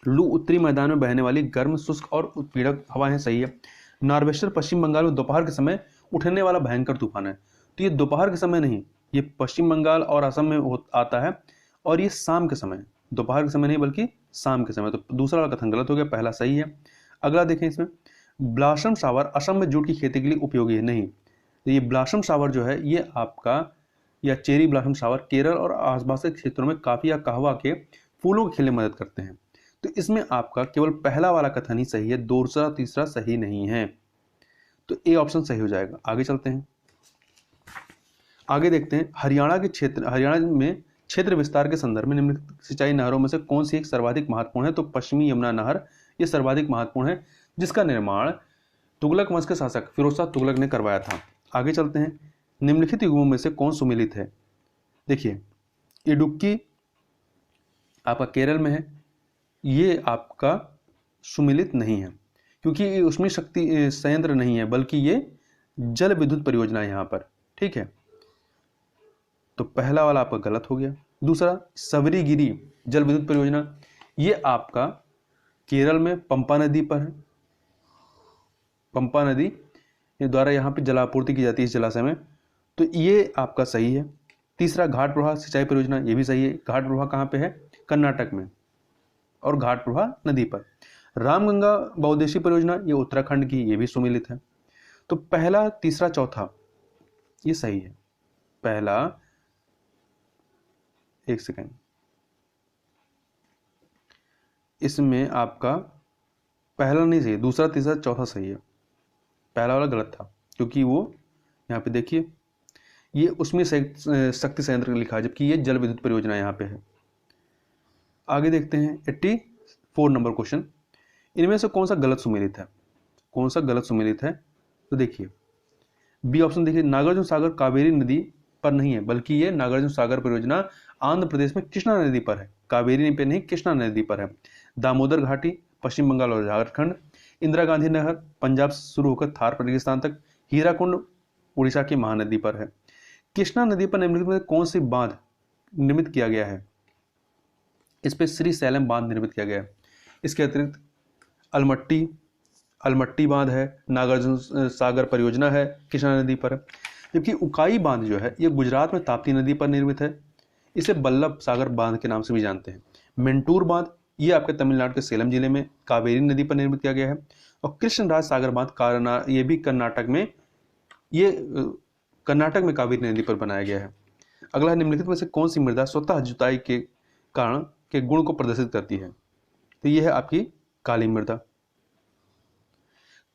लू उत्तरी मैदान में बहने वाली गर्म, शुष्क और उत्पीड़क हवाएं, सही है। नॉर्वेस्टर पश्चिम बंगाल में दोपहर के समय उठने वाला भयंकर तूफान है। तो ये दोपहर के समय नहीं, ये पश्चिम बंगाल और असम में आता है, और ये शाम के समय, दोपहर के समय नहीं बल्कि शाम के समय। तो दूसरा वाला कथन गलत हो गया, पहला सही है। अगला देखें, इसमें ब्लॉसम शावर असम में जूट की खेती के लिए उपयोगी है, नहीं। तो ये ब्लॉसम शावर जो है ये आपका, या चेरी ब्लॉसम शावर केरल और आसपास के क्षेत्रों में काफी या कहवा के फूलों के खिलने में मदद करते हैं। तो इसमें आपका केवल पहला वाला कथन ही सही है, दूसरा तीसरा सही नहीं है। तो ए ऑप्शन सही हो जाएगा। आगे चलते हैं, आगे देखते हैं हरियाणा में क्षेत्र विस्तार के संदर्भ में निम्नलिखित सिंचाई नहरों में से कौन सी एक सर्वाधिक महत्वपूर्ण है? तो पश्चिमी यमुना नहर ये सर्वाधिक महत्वपूर्ण है, जिसका निर्माण तुगलक वंश के शासक फिरोज शाह तुगलक ने करवाया था। आगे चलते हैं, निम्नलिखित युगों में से कौन सुमेलित है? देखिए, इडुक्की आपका केरल में है, ये आपका सुमेलित नहीं है क्योंकि ये उसमें शक्ति संयंत्र नहीं है, बल्कि ये जल विद्युत परियोजना है यहाँ पर। ठीक है, तो पहला वाला आपका गलत हो गया। दूसरा, सबरीगिरी जल विद्युत परियोजना, ये आपका केरल में पंपा नदी पर है, पंपा नदी द्वारा यहाँ पे जलापूर्ति की जाती है इस जलाशय में, तो ये आपका सही है। तीसरा, घाट प्रवाह सिंचाई परियोजना, ये भी सही है। घाट प्रवाह कहाँ पे है? कर्नाटक में, और घाट प्रवाह नदी पर। रामगंगा बहुउद्देशीय परियोजना ये उत्तराखंड की, ये भी सुमेलित है। तो पहला, तीसरा, चौथा ये सही है। पहला, एक सेकेंड, इसमें आपका पहला नहीं सही, दूसरा तीसरा चौथा सही है। पहला वाला गलत था क्योंकि वो यहाँ पे देखिए ये उसमें शक्ति संयंत्र लिखा है, जबकि ये जल विद्युत परियोजना यहाँ पे है। आगे देखते हैं 84 नंबर क्वेश्चन, इनमें से कौन सा गलत सुमेलित है? कौन सा गलत सुमेलित है? तो देखिए बी ऑप्शन देखिए, नागार्जुन सागर कावेरी नदी पर नहीं है, बल्कि ये नागार्जुन सागर परियोजना आंध्र प्रदेश में कृष्णा नदी पर है, कावेरी पे नहीं कृष्णा नदी पर है। दामोदर घाटी पश्चिम बंगाल और झारखंड, इंदिरा गांधी नहर पंजाब से शुरू होकर थार पाकिस्तान तक, हीराकुंड उड़ीसा की महानदी पर है। कृष्णा नदी पर निम्नलिखित में कौन सी बांध निर्मित किया गया है? इस पे श्री सैलम बांध निर्मित किया गया है। इसके अतिरिक्त अलमट्टी बांध है, नागार्जुन सागर परियोजना है कृष्णा नदी पर, जबकि उकाई बांध जो है ये गुजरात में ताप्ती नदी पर निर्मित है। इसे बल्लभ सागर बांध के नाम से भी जानते हैं। मेंटूर बांध ये आपके तमिलनाडु के सेलम जिले में कावेरी नदी पर निर्मित किया गया है। और कृष्णराज सागर बांध ये भी कर्नाटक में कावेरी नदी पर बनाया गया है। अगला, निम्नलिखित में से कौन सी मृदा स्वतः जुताई के कारण के गुण को प्रदर्शित करती है? तो यह है आपकी काली मृदा।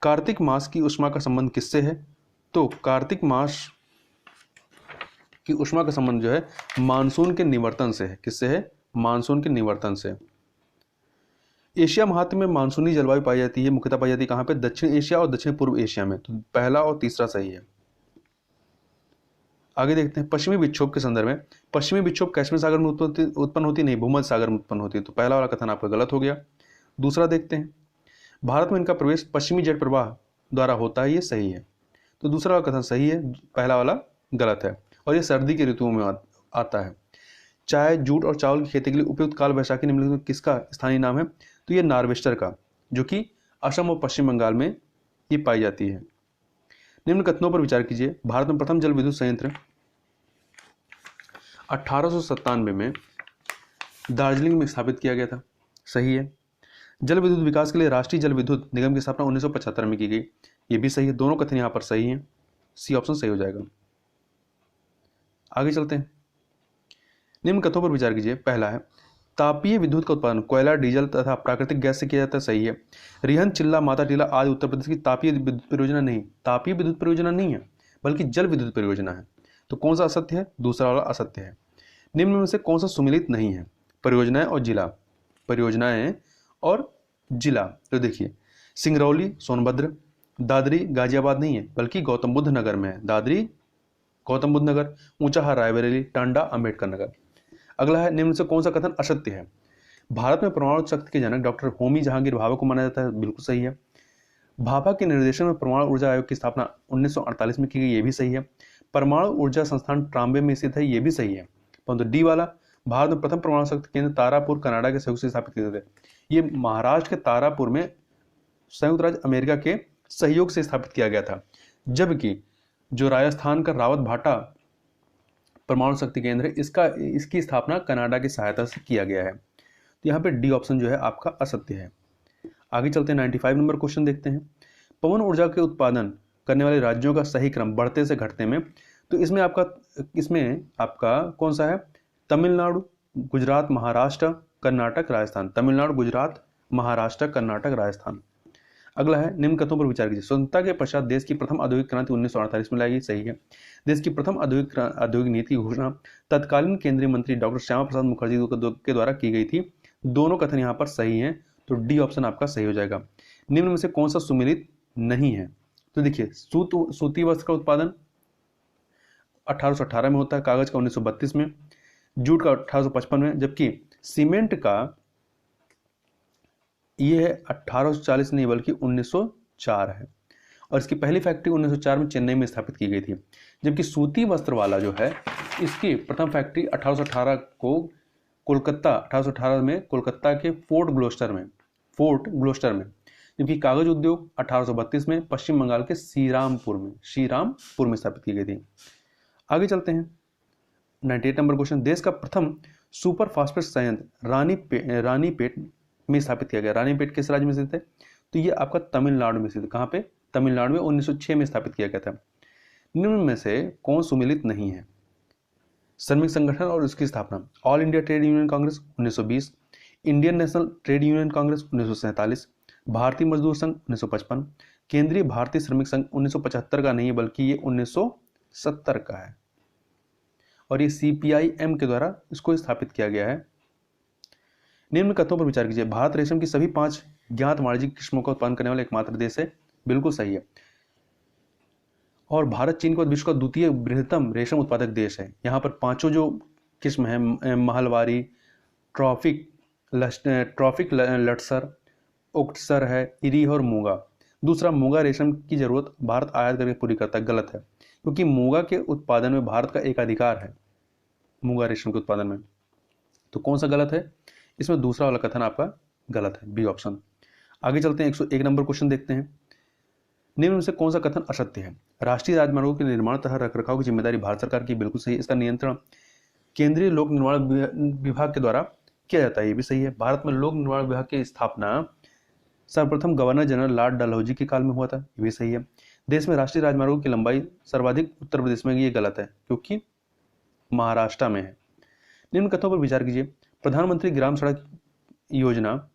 कार्तिक मास की उष्मा का संबंध किससे है? तो कार्तिक मास की उष्मा का संबंध जो है मानसून के निवर्तन से है। किससे है? मानसून के निवर्तन से। एशिया महाद्वीप में मानसूनी जलवायु पाई जाती है, मुख्यतः पाई जाती है कहाँ पे? दक्षिण एशिया और दक्षिण पूर्व एशिया में। तो पहला और तीसरा सही है। आगे देखते हैं पश्चिमी विक्षोभ के संदर्भ में, पश्चिमी विक्षोभ कैस्पियन सागर में उत्पन्न होती नहीं, भूमध्य सागर में उत्पन्न होती है। तो पहला वाला कथन आपका गलत हो गया। दूसरा देखते हैं, भारत में इनका प्रवेश पश्चिमी जेट प्रवाह द्वारा होता है, ये सही है। तो दूसरा वाला कथन सही है, पहला वाला गलत है। और ये सर्दी के ऋतुओं में आता है। चाय, जूट और चावल की खेती के लिए उपयुक्त काल बैसाखी निम्नलिखित में किसका स्थानीय नाम है? तो ये नार्वेस्टर का, जो कि असम और पश्चिम बंगाल में ये पाई जाती है। निम्न कथनों पर विचार कीजिए। भारत में प्रथम जल विद्युत संयंत्र 1897 में दार्जिलिंग में स्थापित किया गया था, सही है। जल विद्युत विकास के लिए राष्ट्रीय जल विद्युत निगम की स्थापना 1975 में की गई, ये भी सही है। दोनों कथन यहाँ पर सही हैं, सी ऑप्शन सही हो जाएगा। आगे चलते हैं। निम्न कथनों पर विचार कीजिए। पहला है, तापीय विद्युत का उत्पादन कोयला, डीजल तथा प्राकृतिक गैस से किया जाता है, सही है। रिहन, चिल्ला, माता टीला आदि उत्तर प्रदेश की तापीय विद्युत परियोजना नहीं, तापीय विद्युत परियोजना नहीं है, बल्कि जल विद्युत परियोजना है। तो कौन सा असत्य है? दूसरा वाला असत्य है। निम्न में से कौन सा सुमिलित नहीं है? परियोजनाएं और जिला, परियोजनाएं और जिला। तो देखिए, सिंगरौली सोनभद्र, दादरी गाजियाबाद नहीं है, बल्कि गौतम बुद्ध नगर में है। दादरी गौतम बुद्ध नगर, ऊंचाहार रायबरेली, टांडा अंबेडकर नगर। अगला है, निम्न से कौन सा कथन असत्य है? भारत में परमाणु शक्ति के जनक डॉक्टर होमी जहांगीर भाभा को माना जाता है, बिल्कुल सही है। भाभा के निर्देशन में परमाणु ऊर्जा आयोग की स्थापना 1948 में की गई, ये भी सही है। परमाणु ऊर्जा संस्थान ट्राम्बे में स्थित है, ये भी सही है। परंतु डी वाला, भारत में प्रथम परमाणु शक्ति केंद्र तारापुर कनाडा के सहयोग से स्थापित किए गए थे, ये महाराष्ट्र के तारापुर में संयुक्त राज्य अमेरिका के सहयोग से स्थापित किया गया था। जबकि जो राजस्थान का रावत भाटा परमाणु शक्ति केंद्र है, इसकी स्थापना कनाडा की सहायता से किया गया है। तो यहाँ पे डी ऑप्शन जो है आपका असत्य है। आगे चलते हैं, 95 नंबर क्वेश्चन देखते हैं। पवन ऊर्जा के उत्पादन करने वाले राज्यों का सही क्रम बढ़ते से घटते में। तो इसमें आपका कौन सा है? तमिलनाडु, गुजरात, महाराष्ट्र, कर्नाटक, राजस्थान। तमिलनाडु, गुजरात, महाराष्ट्र, कर्नाटक, राजस्थान। अगला है, निम्न कथनों पर विचार कीजिए। स्वतंत्रता के पश्चात देश की प्रथम औद्योगिक क्रांति 1948 में लाई गई, सही है। देश की प्रथम औद्योगिक नीति की घोषणा तत्कालीन केंद्रीय मंत्री डॉक्टर श्यामा प्रसाद मुखर्जी के द्वारा की गई थी। दोनों कथन यहाँ पर सही हैं, तो डी ऑप्शन आपका सही हो जाएगा। निम्न में से कौन सा सुमिलित नहीं है? तो देखिए, सूती वस्त्र का उत्पादन 1818 में होता है, कागज का 1932 में, जूट का 1855 में, जबकि सीमेंट का ये है 1840 नहीं बल्कि 1904 है। और इसकी पहली फैक्ट्री 1904 में चेन्नई में स्थापित की गई थी। जबकि सूती वस्त्र वाला जो है, इसकी प्रथम फैक्ट्री 1818 में कोलकाता के फोर्ट ग्लोस्टर में, जबकि कागज उद्योग 1832 में पश्चिम बंगाल के श्रीरामपुर में स्थापित की गई थी। आगे चलते हैं, 98 नंबर क्वेश्चन। देश का प्रथम सुपर फास्फेट संयंत्र रानीपेट में स्थापित किया गया। रानीपेट किस राज्य में स्थित है? तो ये आपका तमिलनाडु में स्थित है। कहाँ पे? तमिलनाडु में 1906 में स्थापित किया गया था। निम्न में से कौन सुमिलित नहीं है? श्रमिक संगठन और उसकी स्थापना। All India trade union Congress 1920, Indian national trade union Congress 1947, भारतीय मजदूर संघ 1955, केंद्रीय भारतीय श्रमिक संघ 1975 का नहीं है बल्कि ये 1970 का है, और ये CPIM के द्वारा इसको स्थापित किया गया है। निम्न कथनों पर विचार कीजिए। भारत रेशम की सभी 5 ज्ञात वाणिज्यिक किस्मों का उत्पादन करने वाला एकमात्र देश है, बिल्कुल सही है। और भारत चीन के बाद विश्व का द्वितीय बृहत्तम रेशम उत्पादक देश है। यहाँ पर 5 जो किस्म है, महलवारी, ट्रॉफिक लटसर, ओक्टसर है, इरी और मूंगा। दूसरा, मूंगा रेशम की जरूरत भारत आयात करके पूरी करता है, गलत है, क्योंकि मूंगा के उत्पादन में भारत का एकाधिकार है, मूंगा रेशम के उत्पादन में। तो कौन सा गलत है? इसमें दूसरा वाला कथन आपका गलत है, बी ऑप्शन। आगे चलते हैं, 101 नंबर क्वेश्चन देखते हैं। निम्न में से कौन सा कथन असत्य है? राष्ट्रीय राजमार्गों के निर्माण तथा रखरखाव की जिम्मेदारी भारत सरकार की, बिल्कुल सही। इसका नियंत्रण केंद्रीय लोक निर्माण विभाग के द्वारा किया जाता है, ये भी सही है। भारत में लोक निर्माण विभाग की स्थापना सर्वप्रथम गवर्नर जनरल लॉर्ड डलहौजी के काल में हुआ था, ये भी सही है। देश में राष्ट्रीय राजमार्गों की लंबाई सर्वाधिक उत्तर प्रदेश में, ये गलत है क्योंकि महाराष्ट्र में है। निम्न कथनों पर विचार कीजिए। प्रधानमंत्री ग्राम सड़क योजना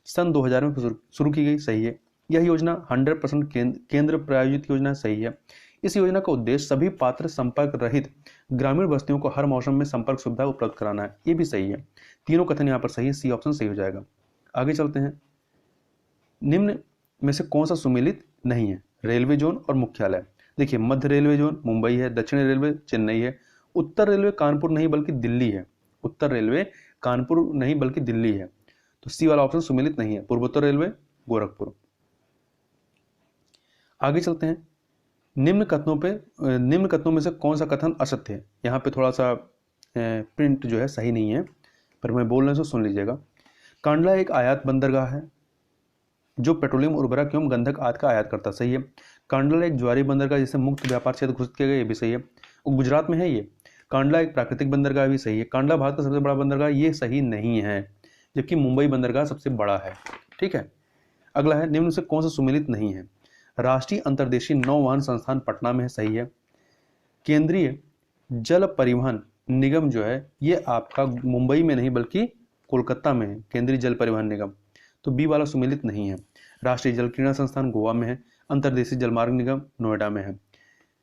सन 2000 में शुरू की गई, सही है। यह योजना 100% केंद्र प्रायोजित योजना है, सही है। इस योजना का उद्देश्य सभी पात्र संपर्क रहित ग्रामीण बस्तियों को हर मौसम में संपर्क सुविधा उपलब्ध कराना है, ये भी सही है। तीनों कथन यहाँ पर सही है, सी ऑप्शन सही हो जाएगा। आगे चलते हैं, निम्न में से कौन सा सुमेलित नहीं है? रेलवे जोन और मुख्यालय। देखिए, मध्य रेलवे जोन मुंबई है, दक्षिण रेलवे चेन्नई है, उत्तर रेलवे कानपुर नहीं बल्कि दिल्ली है। उत्तर रेलवे कानपुर नहीं बल्कि दिल्ली है, तो सी वाला ऑप्शन सुमेलित नहीं है। पूर्वोत्तर रेलवे गोरखपुर। आगे चलते हैं। निम्न कथनों में से कौन सा कथन असत्य है? यहाँ पे थोड़ा सा प्रिंट जो है सही नहीं है, पर मैं बोल रहा हूँ सुन लीजिएगा। कांडला एक आयात बंदरगाह है जो पेट्रोलियम उर्वरक एवं गंधक आदि का आयात करता, सही है। कांडला एक ज्वारी बंदरगाह जिसे मुक्त व्यापार क्षेत्र घोषित किया गया, ये भी सही है। वो गुजरात में है ये। कांडला एक प्राकृतिक बंदरगाह, भी सही है। कांडला भारत का सबसे बड़ा बंदरगाह, ये सही नहीं है, जबकि मुंबई बंदरगाह सबसे बड़ा है। ठीक है। अगला है, निम्न से कौन सा सुमेलित नहीं है? राष्ट्रीय अंतर्देशीय नौवहन संस्थान पटना में है, सही है। केंद्रीय जल परिवहन निगम जो है ये आपका मुंबई में नहीं बल्कि कोलकाता में है, केंद्रीय जल परिवहन निगम, तो बी वाला सुमेलित नहीं है। राष्ट्रीय जल क्रीड़ा संस्थान गोवा में है। अंतर्देशीय जलमार्ग निगम नोएडा में है।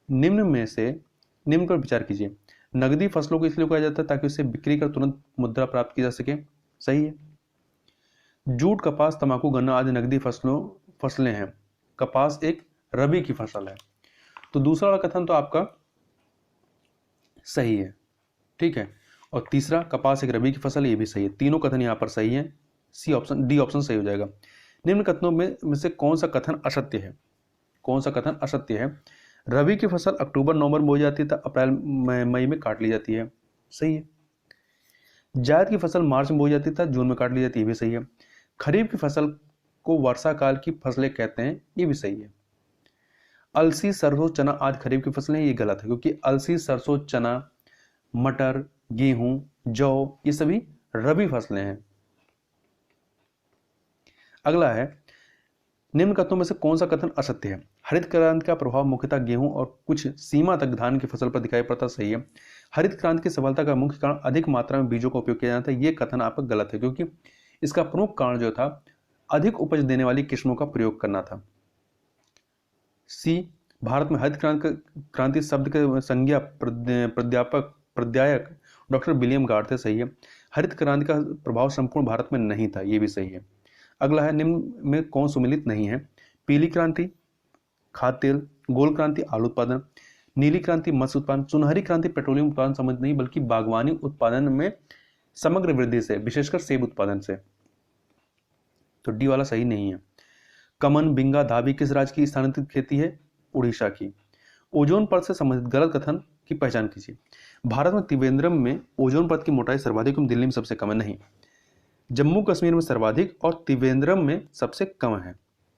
निम्न पर विचार कीजिए। नगदी फसलों को इसलिए उगाया जाता है ताकि उससे बिक्री कर तुरंत मुद्रा प्राप्त की जा सके, सही है। जूट, कपास, तंबाकू, गन्ना आदि नगदी फसलें हैं। कपास एक रबी की फसल है, तो दूसरा वाला कथन तो आपका सही है। ठीक है। और तीसरा, कपास एक रबी की फसल है, ये भी सही है। तीनों कथन यहाँ पर सही है। डी ऑप्शन सही हो जाएगा। निम्न कथनों में से कौन सा कथन असत्य है? कौन सा कथन असत्य है? रबी की फसल अक्टूबर नवंबर में बोई जाती है, अप्रैल मई में काट ली जाती है, सही है। जायद की फसल मार्च में बोई जाती है, जून में काट ली जाती है, ये भी सही है। खरीफ की फसल को वर्षा काल की फसलें कहते हैं, ये भी सही है। अलसी, सरसों, चना आदि खरीफ की फसलें, ये गलत है, क्योंकि अलसी, सरसों, चना, मटर, गेहूं, जौ ये सभी रबी फसलें हैं। अगला है, निम्न कथनों में से कौन सा कथन असत्य है? हरित क्रांति का प्रभाव मुख्यतः गेहूं और कुछ सीमा तक धान की फसल पर दिखाई पड़ता, सही है। हरित क्रांति की सफलता का मुख्य कारण अधिक मात्रा में बीजों का उपयोग किया जाता है, यह कथन आपका गलत है, क्योंकि इसका प्रमुख कारण जो था अधिक उपज देने वाली किस्मों का प्रयोग करना था। सी, भारत में हरित क्रांति शब्द के संज्ञा प्रध्यायक डॉक्टर विलियम गार्ड थे, सही है। हरित क्रांति का प्रभाव संपूर्ण भारत में नहीं था, यह भी सही है। अगला है, निम्न में कौन सुमेलित नहीं है? पीली क्रांति खाद्य तेल, गोल क्रांति आलू उत्पादन, नीली क्रांति मत्स्य उत्पादन, सुनहरी क्रांति पेट्रोलियम उत्पादन संबंधित नहीं बल्कि बागवानी उत्पादन में समग्र वृद्धि से, विशेषकर सेब उत्पादन से, तो डी वाला सही नहीं है। कमन, बिंगा, धाबी किस राज्य की स्थानांतरित खेती है? उड़ीसा की। ओजोन परत से संबंधित गलत कथन की पहचान कीजिए। भारत में त्रिवेंद्रम में ओजोन परत की मोटाई सर्वाधिक एवं दिल्ली में सबसे कम है, नहीं। जम्मू कश्मीर में सर्वाधिक और त्रिवेंद्रम में सबसे कम है,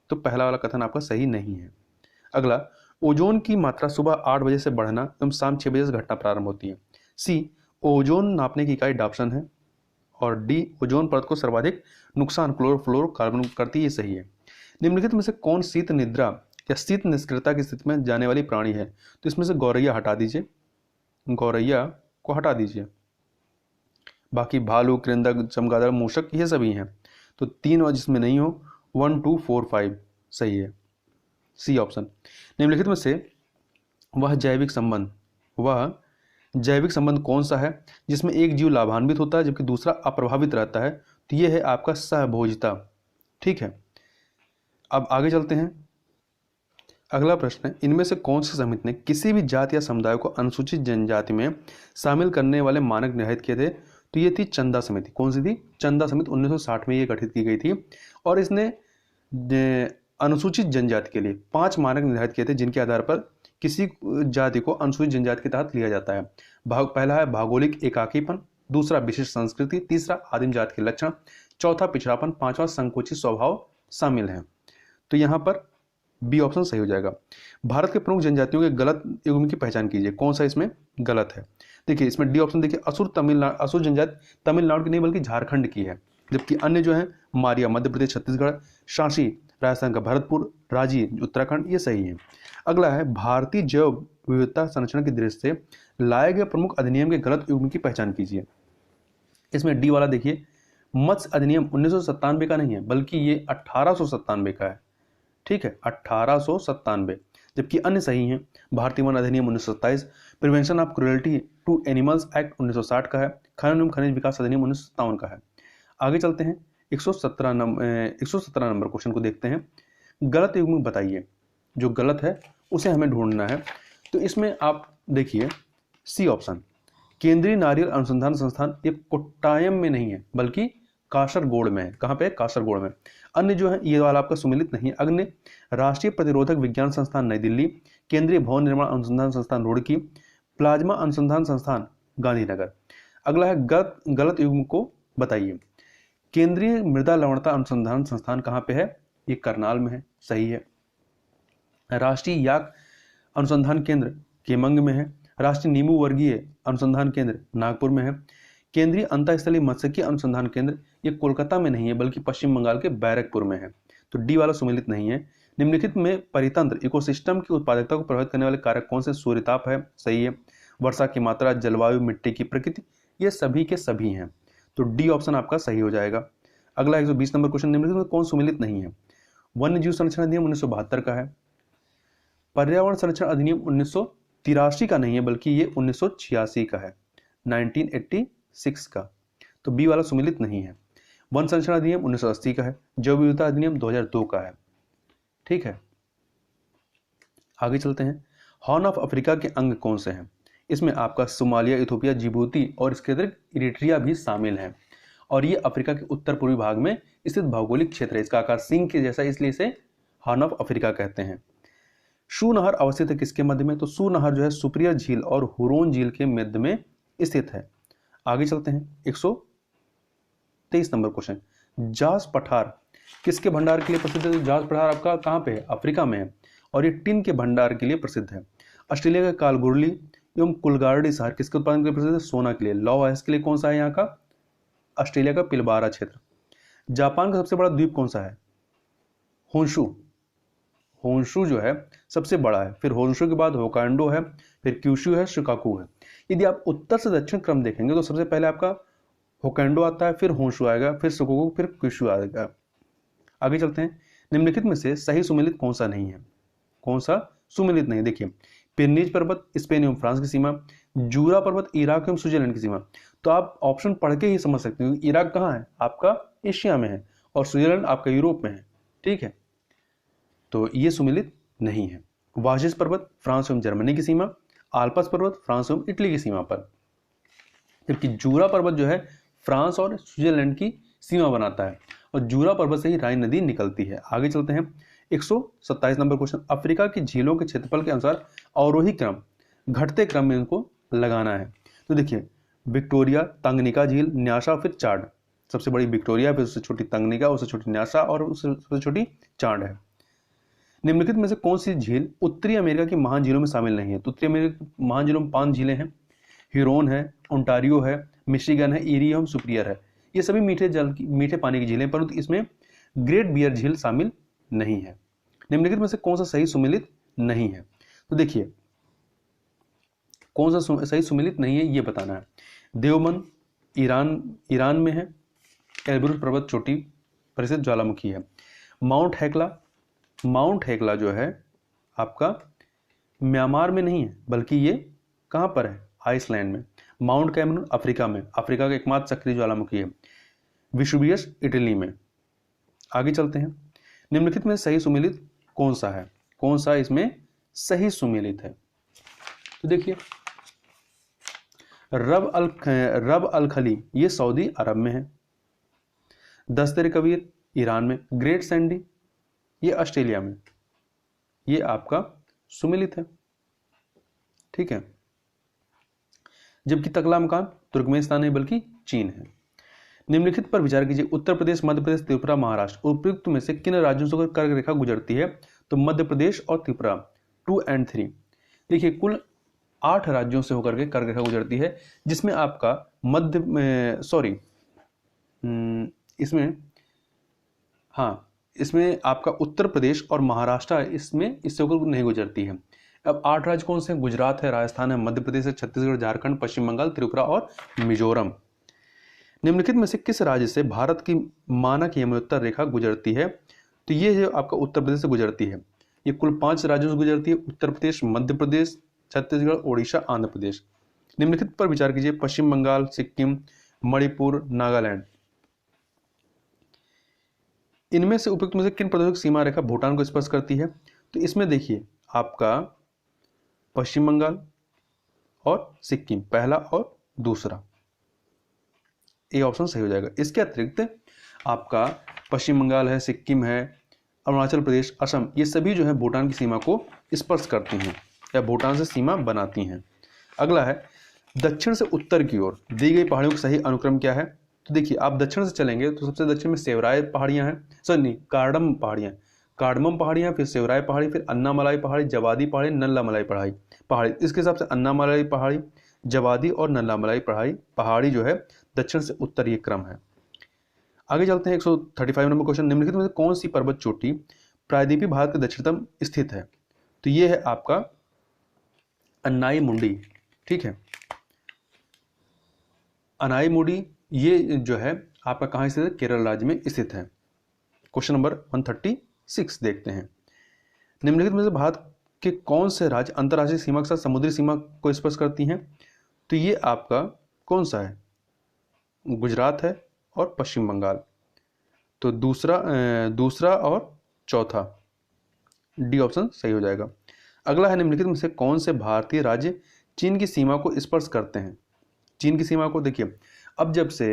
तो पहला वाला कथन आपका सही नहीं है। अगला, ओजोन की मात्रा सुबह 8 बजे से बढ़ना एवं शाम 6 बजे से घटना प्रारंभ होती है। सी, ओजोन नापने की इकाई डाप्सन है। और डी, ओजोन परत को सर्वाधिक नुकसान क्लोरोफ्लोरोकार्बन करती है, ये सही है। निम्नलिखित में से कौन शीत निद्रा या शीत निष्क्रियता की स्थिति में जाने वाली प्राणी है? तो इसमें से गौरैया हटा दीजिए, गौरैया को हटा दीजिए, बाकी भालू, क्रिंदक, चमगादड़, मूषक ये सभी हैं, तो 3 और जिसमें नहीं हो 1 2 4 5 सही है, सी ऑप्शन। निम्नलिखित में से वह जैविक संबंध कौन सा है जिसमें एक जीव लाभान्वित होता है जबकि दूसरा अप्रभावित रहता है? तो यह है आपका सहभोजिता। ठीक है। अब आगे चलते हैं। अगला प्रश्न है, इनमें से कौन से समिति ने किसी भी जाति या समुदाय को अनुसूचित जनजाति में शामिल करने वाले मानक निर्धारित किए थे? तो ये थी चंदा समिति। कौन सी थी? चंदा समिति 1960 में ये गठित की गई थी और इसने अनुसूचित जनजाति के लिए 5 मानक निर्धारित किए थे जिनके आधार पर किसी जाति को अनुसूचित जनजाति के तहत लिया जाता है। पहला है भौगोलिक एकाकीपन, दूसरा विशिष्ट संस्कृति, तीसरा आदिम जाति के लक्षण, चौथा पिछड़ापन, पांचवा संकुचित स्वभाव शामिल है। तो यहाँ पर बी ऑप्शन सही हो जाएगा। भारत के प्रमुख जनजातियों के गलत युग्म की पहचान कीजिए, कौन सा इसमें गलत है? देखिए इसमें डी ऑप्शन देखिए, असुर जनजाति तमिलनाडु की नहीं बल्कि झारखंड की है, जबकि अन्य जो है मारिया मध्य प्रदेश छत्तीसगढ़, शासी राजस्थान का भरतपुर, राजी उत्तराखंड, ये सही है। अगला है भारतीय जैव विविधता संरक्षण की दृष्टि से लाए गए प्रमुख अधिनियम के गलत युग्म की पहचान कीजिए। इसमें डी वाला देखिए, मत्स्य अधिनियम 1997 का नहीं है बल्कि ये 1897 का है। ठीक है, 1897, जबकि अन्य सही हैं। भारतीय वन अधिनियम 1927, prevention of cruelty to animals act 1960 का है, खनन एवं खनिज विकास अधिनियम 1957 का है। आगे चलते हैं, 117 नंबर क्वेश्चन को देखते हैं। गलत युग्म बताइए, जो गलत है उसे हमें ढूंढना है। तो इसमें आप देखिए सी ऑप्शन, केंद्रीय नारियल अनुसंधान संस्थान ये कोट्टायम में नहीं है बल्कि कासरगोड में है। कहाँ पे? कासरगोड में। अन्य जो है ये वाला आपका सुमेलित नहीं है। अग्नि राष्ट्रीय प्रतिरोधक विज्ञान संस्थान नई दिल्ली, केंद्रीय भवन निर्माण अनुसंधान संस्थान रुड़की, प्लाज्मा अनुसंधान संस्थान गांधीनगर। अगला है गलत युग्म को बताइए। केंद्रीय मृदा लवणता अनुसंधान संस्थान कहाँ पे है? ये करनाल में है, सही है। राष्ट्रीय याक अनुसंधान केंद्र केमंग में है। राष्ट्रीय नींबू वर्गीय अनुसंधान केंद्र नागपुर में है। केंद्रीय अंतःस्थलीय मत्स्यिकी अनुसंधान केंद्र ये कोलकाता में नहीं है बल्कि पश्चिम बंगाल के बैरकपुर में है। तो डी वाला सुमेलित नहीं है। निम्नलिखित में परितंत्र इकोसिस्टम की उत्पादकता को प्रभावित करने वाले कारक कौन से? सूर्यताप है, सही है। वर्षा की मात्रा, जलवायु, मिट्टी की प्रकृति, ये सभी के सभी हैं। तो डी ऑप्शन आपका सही हो जाएगा। अगला 120 नंबर क्वेश्चन, निम्नलिखित में कौन सुमेलित नहीं है? वन्य जीव संरक्षण अधिनियम 1972 का है। पर्यावरण संरक्षण अधिनियम 1983 का नहीं है बल्कि ये 1986 का है, 1986 का। तो बी वाला सुमेलित नहीं है। वन संरक्षण अधिनियम 1980 का है। जैव विविधता अधिनियम 2002 का है। ठीक है, आगे चलते हैं। हॉर्न ऑफ अफ्रीका के अंग कौन से हैं? इसमें आपका सोमालिया, इथोपिया, जिबूती और इसके अतिरिक्त इरिट्रिया भी शामिल है। और ये अफ्रीका के उत्तर पूर्वी भाग में स्थित भौगोलिक क्षेत्र है। इसका आकार सिंह के जैसा, इसलिए इसे हॉर्न ऑफ अफ्रीका कहते हैं। शू नहर अवस्थित है किसके मध्य में? तो शू नहर जो है सुपिरियर झील और हुरोन झील के मध्य में स्थित है। आगे चलते हैं। 123 नंबर क्वेश्चन, जास पठार किसके भंडार के लिए प्रसिद्ध है? जास पठार आपका कहाँ पे है? अफ्रीका में है। और ये टिन के भंडार के लिए प्रसिद्ध है। ऑस्ट्रेलिया का कालगुरली एवं कुलगार्डी शहर किसके उत्पादन के लिए प्रसिद्ध है? सोना के लिए। लौ आयस के लिए कौन सा है यहाँ का? ऑस्ट्रेलिया का पिलबारा क्षेत्र। जापान का सबसे बड़ा द्वीप कौन सा है? होन्शु। होन्शु जो है सबसे बड़ा है। फिर होन्शु के बाद होकाइडो है, फिर क्यूशु है, शिकाकू है। यदि आप उत्तर से दक्षिण क्रम देखेंगे तो सबसे पहले आपका होकाइडो आता है, फिर होन्शु आएगा, फिर शिकाकू, फिर क्यूशु आएगा। आगे चलते हैं। निम्नलिखित में से सही सुमेलित कौन सा नहीं है? कौन सा सुमेलित नहीं? देखिए, पिरनीज पर्वत स्पेन एवं फ्रांस की सीमा, जूरा पर्वत इराक एवं स्विट्जरलैंड की सीमा। तो आप ऑप्शन पढ़ के ही समझ सकते हो। इराक कहाँ है? आपका एशिया में है, और स्विट्जरलैंड आपका यूरोप में है। ठीक है, तो ये सुमेलित नहीं है। वाजिस पर्वत फ्रांस एवं जर्मनी की सीमा, आल्पस पर्वत फ्रांस एवं इटली की सीमा पर, जबकि जूरा पर्वत जो है फ्रांस और स्विट्जरलैंड की सीमा बनाता है, और जूरा पर्वत से ही राइन नदी निकलती है। आगे चलते हैं। 127 नंबर क्वेश्चन, अफ्रीका की झीलों के क्षेत्रफल के अनुसार अवरोही क्रम घटते क्रम में इनको लगाना है। तो देखिए, विक्टोरिया, तंगनिका झील, न्यासा, फिर चाड। सबसे बड़ी विक्टोरिया, फिर उससे छोटी तंगनिका, उससे छोटी न्यासा और उससे सबसे छोटी चाड है। निम्नलिखित में से कौन सी झील उत्तरी अमेरिका की महान झीलों में शामिल नहीं है? तो उत्तरी अमेरिका की महान झीलों में 5 झीलें हैं। ह्यूरोन है, ओंटारियो है, मिशिगन है, ईरी एवं सुपिरियर है। ये सभी मीठे पानी की झीलें, परंतु इसमें ग्रेट बियर झील शामिल नहीं है। निम्नलिखित में से कौन सा सही सुमेलित नहीं है? तो देखिए, कौन सा सही सुमेलित नहीं है ये बताना है। देवबंद ईरान में है। एल्ब्रुस पर्वत चोटी प्रसिद्ध ज्वालामुखी है। माउंट हेकला जो है आपका म्यांमार में नहीं है बल्कि ये कहां पर है? आइसलैंड में। माउंट कैमरून अफ्रीका में, अफ्रीका का एकमात्र सक्रिय ज्वालामुखी है। विशुवियस इटली में। आगे चलते हैं। निम्नलिखित में सही सुमेलित कौन सा है? कौन सा इसमें सही सुमेलित है? तो देखिए, रब अल खली ये सऊदी अरब में है। दस्तर कबीर ईरान में। ग्रेट सैंडी ये ऑस्ट्रेलिया में। ये आपका सुमेलित है। ठीक है, जबकि तकला मकान तुर्कमेनिस्तान नहीं बल्कि चीन है। निम्नलिखित पर विचार कीजिए। उत्तर प्रदेश, मध्य प्रदेश, त्रिपुरा, महाराष्ट्र उपयुक्त में से किन राज्यों से होकर कर्क रेखा गुजरती है? तो मध्य प्रदेश और त्रिपुरा 2 और 3। देखिए, कुल 8 राज्यों से होकर के कर्क रेखा गुजरती है, जिसमें आपका इसमें आपका उत्तर प्रदेश और महाराष्ट्र इसमें इससे होकर नहीं गुजरती है। अब 8 राज्य कौन से हैं? गुजरात है, राजस्थान है, मध्य प्रदेश है, छत्तीसगढ़, झारखंड, पश्चिम बंगाल, त्रिपुरा और मिजोरम। निम्नलिखित में से किस राज्य से भारत की मानक यमुनोत्तर रेखा गुजरती है? तो ये जो आपका उत्तर प्रदेश से गुजरती है। ये कुल 5 राज्यों से गुजरती है। उत्तर प्रदेश, मध्य प्रदेश, छत्तीसगढ़, ओडिशा, आंध्र प्रदेश। निम्नलिखित पर विचार कीजिए। पश्चिम बंगाल, सिक्किम, मणिपुर, नागालैंड। इनमें से उपयुक्त में से किन प्रदेशों की सीमा रेखा भूटान को स्पर्श करती है? तो इसमें देखिए, आपका पश्चिम बंगाल और सिक्किम पहला और दूसरा। ए ऑप्शन सही हो जाएगा। इसके अतिरिक्त आपका पश्चिम बंगाल है, सिक्किम है, अरुणाचल प्रदेश, असम, ये सभी जो है भूटान की सीमा को स्पर्श करती हैं या भूटान से सीमा बनाती हैं। अगला है दक्षिण से उत्तर की ओर दी गई पहाड़ियों का सही अनुक्रम क्या है। तो देखिए आप दक्षिण से चलेंगे तो सबसे दक्षिण में सेवराय पहाड़ियां हैं, सॉरी नहीं, कार्डमम पहाड़ियां, फिर सेवराय पहाड़ी, फिर अन्नामलाई पहाड़ी, जवादी पहाड़ी, नल्लामलाई पहाड़ी। इसके हिसाब से अन्नामलाई पहाड़ी, जवादी और नल्लामलाई पहाड़ी जो है दक्षिण से उत्तर ये क्रम है। आगे चलते हैं 135 नंबर क्वेश्चन। निम्नलिखित में से कौन सी पर्वत चोटी प्रायद्वीपीय भारत के दक्षिणतम स्थित है। तो ये है आपका अन्नाई मुंडी, ठीक है। अन्नाई मुंडी ये जो है आपका कहाँ स्थित है, केरल राज्य में स्थित है। क्वेश्चन नंबर 136 देखते हैं। निम्नलिखित में से भारत के कौन से राज्य अंतर्राष्ट्रीय सीमा के साथ समुद्री सीमा को स्पर्श करती हैं। तो ये आपका कौन सा है, गुजरात है और पश्चिम बंगाल। तो दूसरा और चौथा डी ऑप्शन सही हो जाएगा। अगला है निम्नलिखित में से कौन से भारतीय राज्य चीन की सीमा को स्पर्श करते हैं। चीन की सीमा को देखिए, अब जब से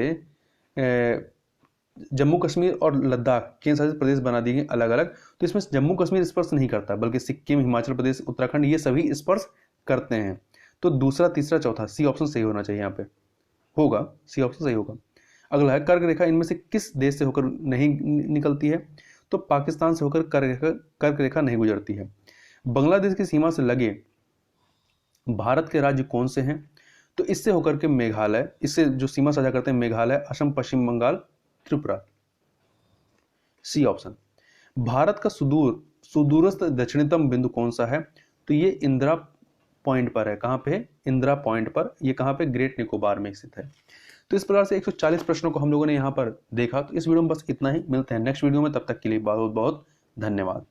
जम्मू कश्मीर और लद्दाख केंद्र शासित प्रदेश बना दिए गए अलग अलग, तो इसमें जम्मू कश्मीर स्पर्श नहीं करता, बल्कि सिक्किम, हिमाचल प्रदेश, उत्तराखंड ये सभी स्पर्श करते हैं। तो दूसरा, तीसरा, चौथा सी ऑप्शन सही होना चाहिए, यहाँ पे होगा सी ऑप्शन सही होगा। अगला है कर्क रेखा इनमें से किस देश से होकर नहीं निकलती है। तो पाकिस्तान से होकर कर्क रेखा नहीं गुजरती है। बांग्लादेश की सीमा से लगे भारत के राज्य कौन से हैं। तो इससे होकर के मेघालय, इससे जो सीमा साझा करते हैं मेघालय, असम, पश्चिम बंगाल, त्रिपुरा, सी ऑप्शन। भारत का सुदूरस्थ दक्षिणतम बिंदु कौन सा है। तो ये इंदिरा पॉइंट पर है। कहाँ पे है, इंदिरा पॉइंट पर। ये कहाँ पे, ग्रेट निकोबार में स्थित है। तो इस प्रकार से 140 प्रश्नों को हम लोगों ने यहाँ पर देखा। तो इस वीडियो में बस इतना ही, मिलते हैं नेक्स्ट वीडियो में, तब तक के लिए बहुत बहुत धन्यवाद।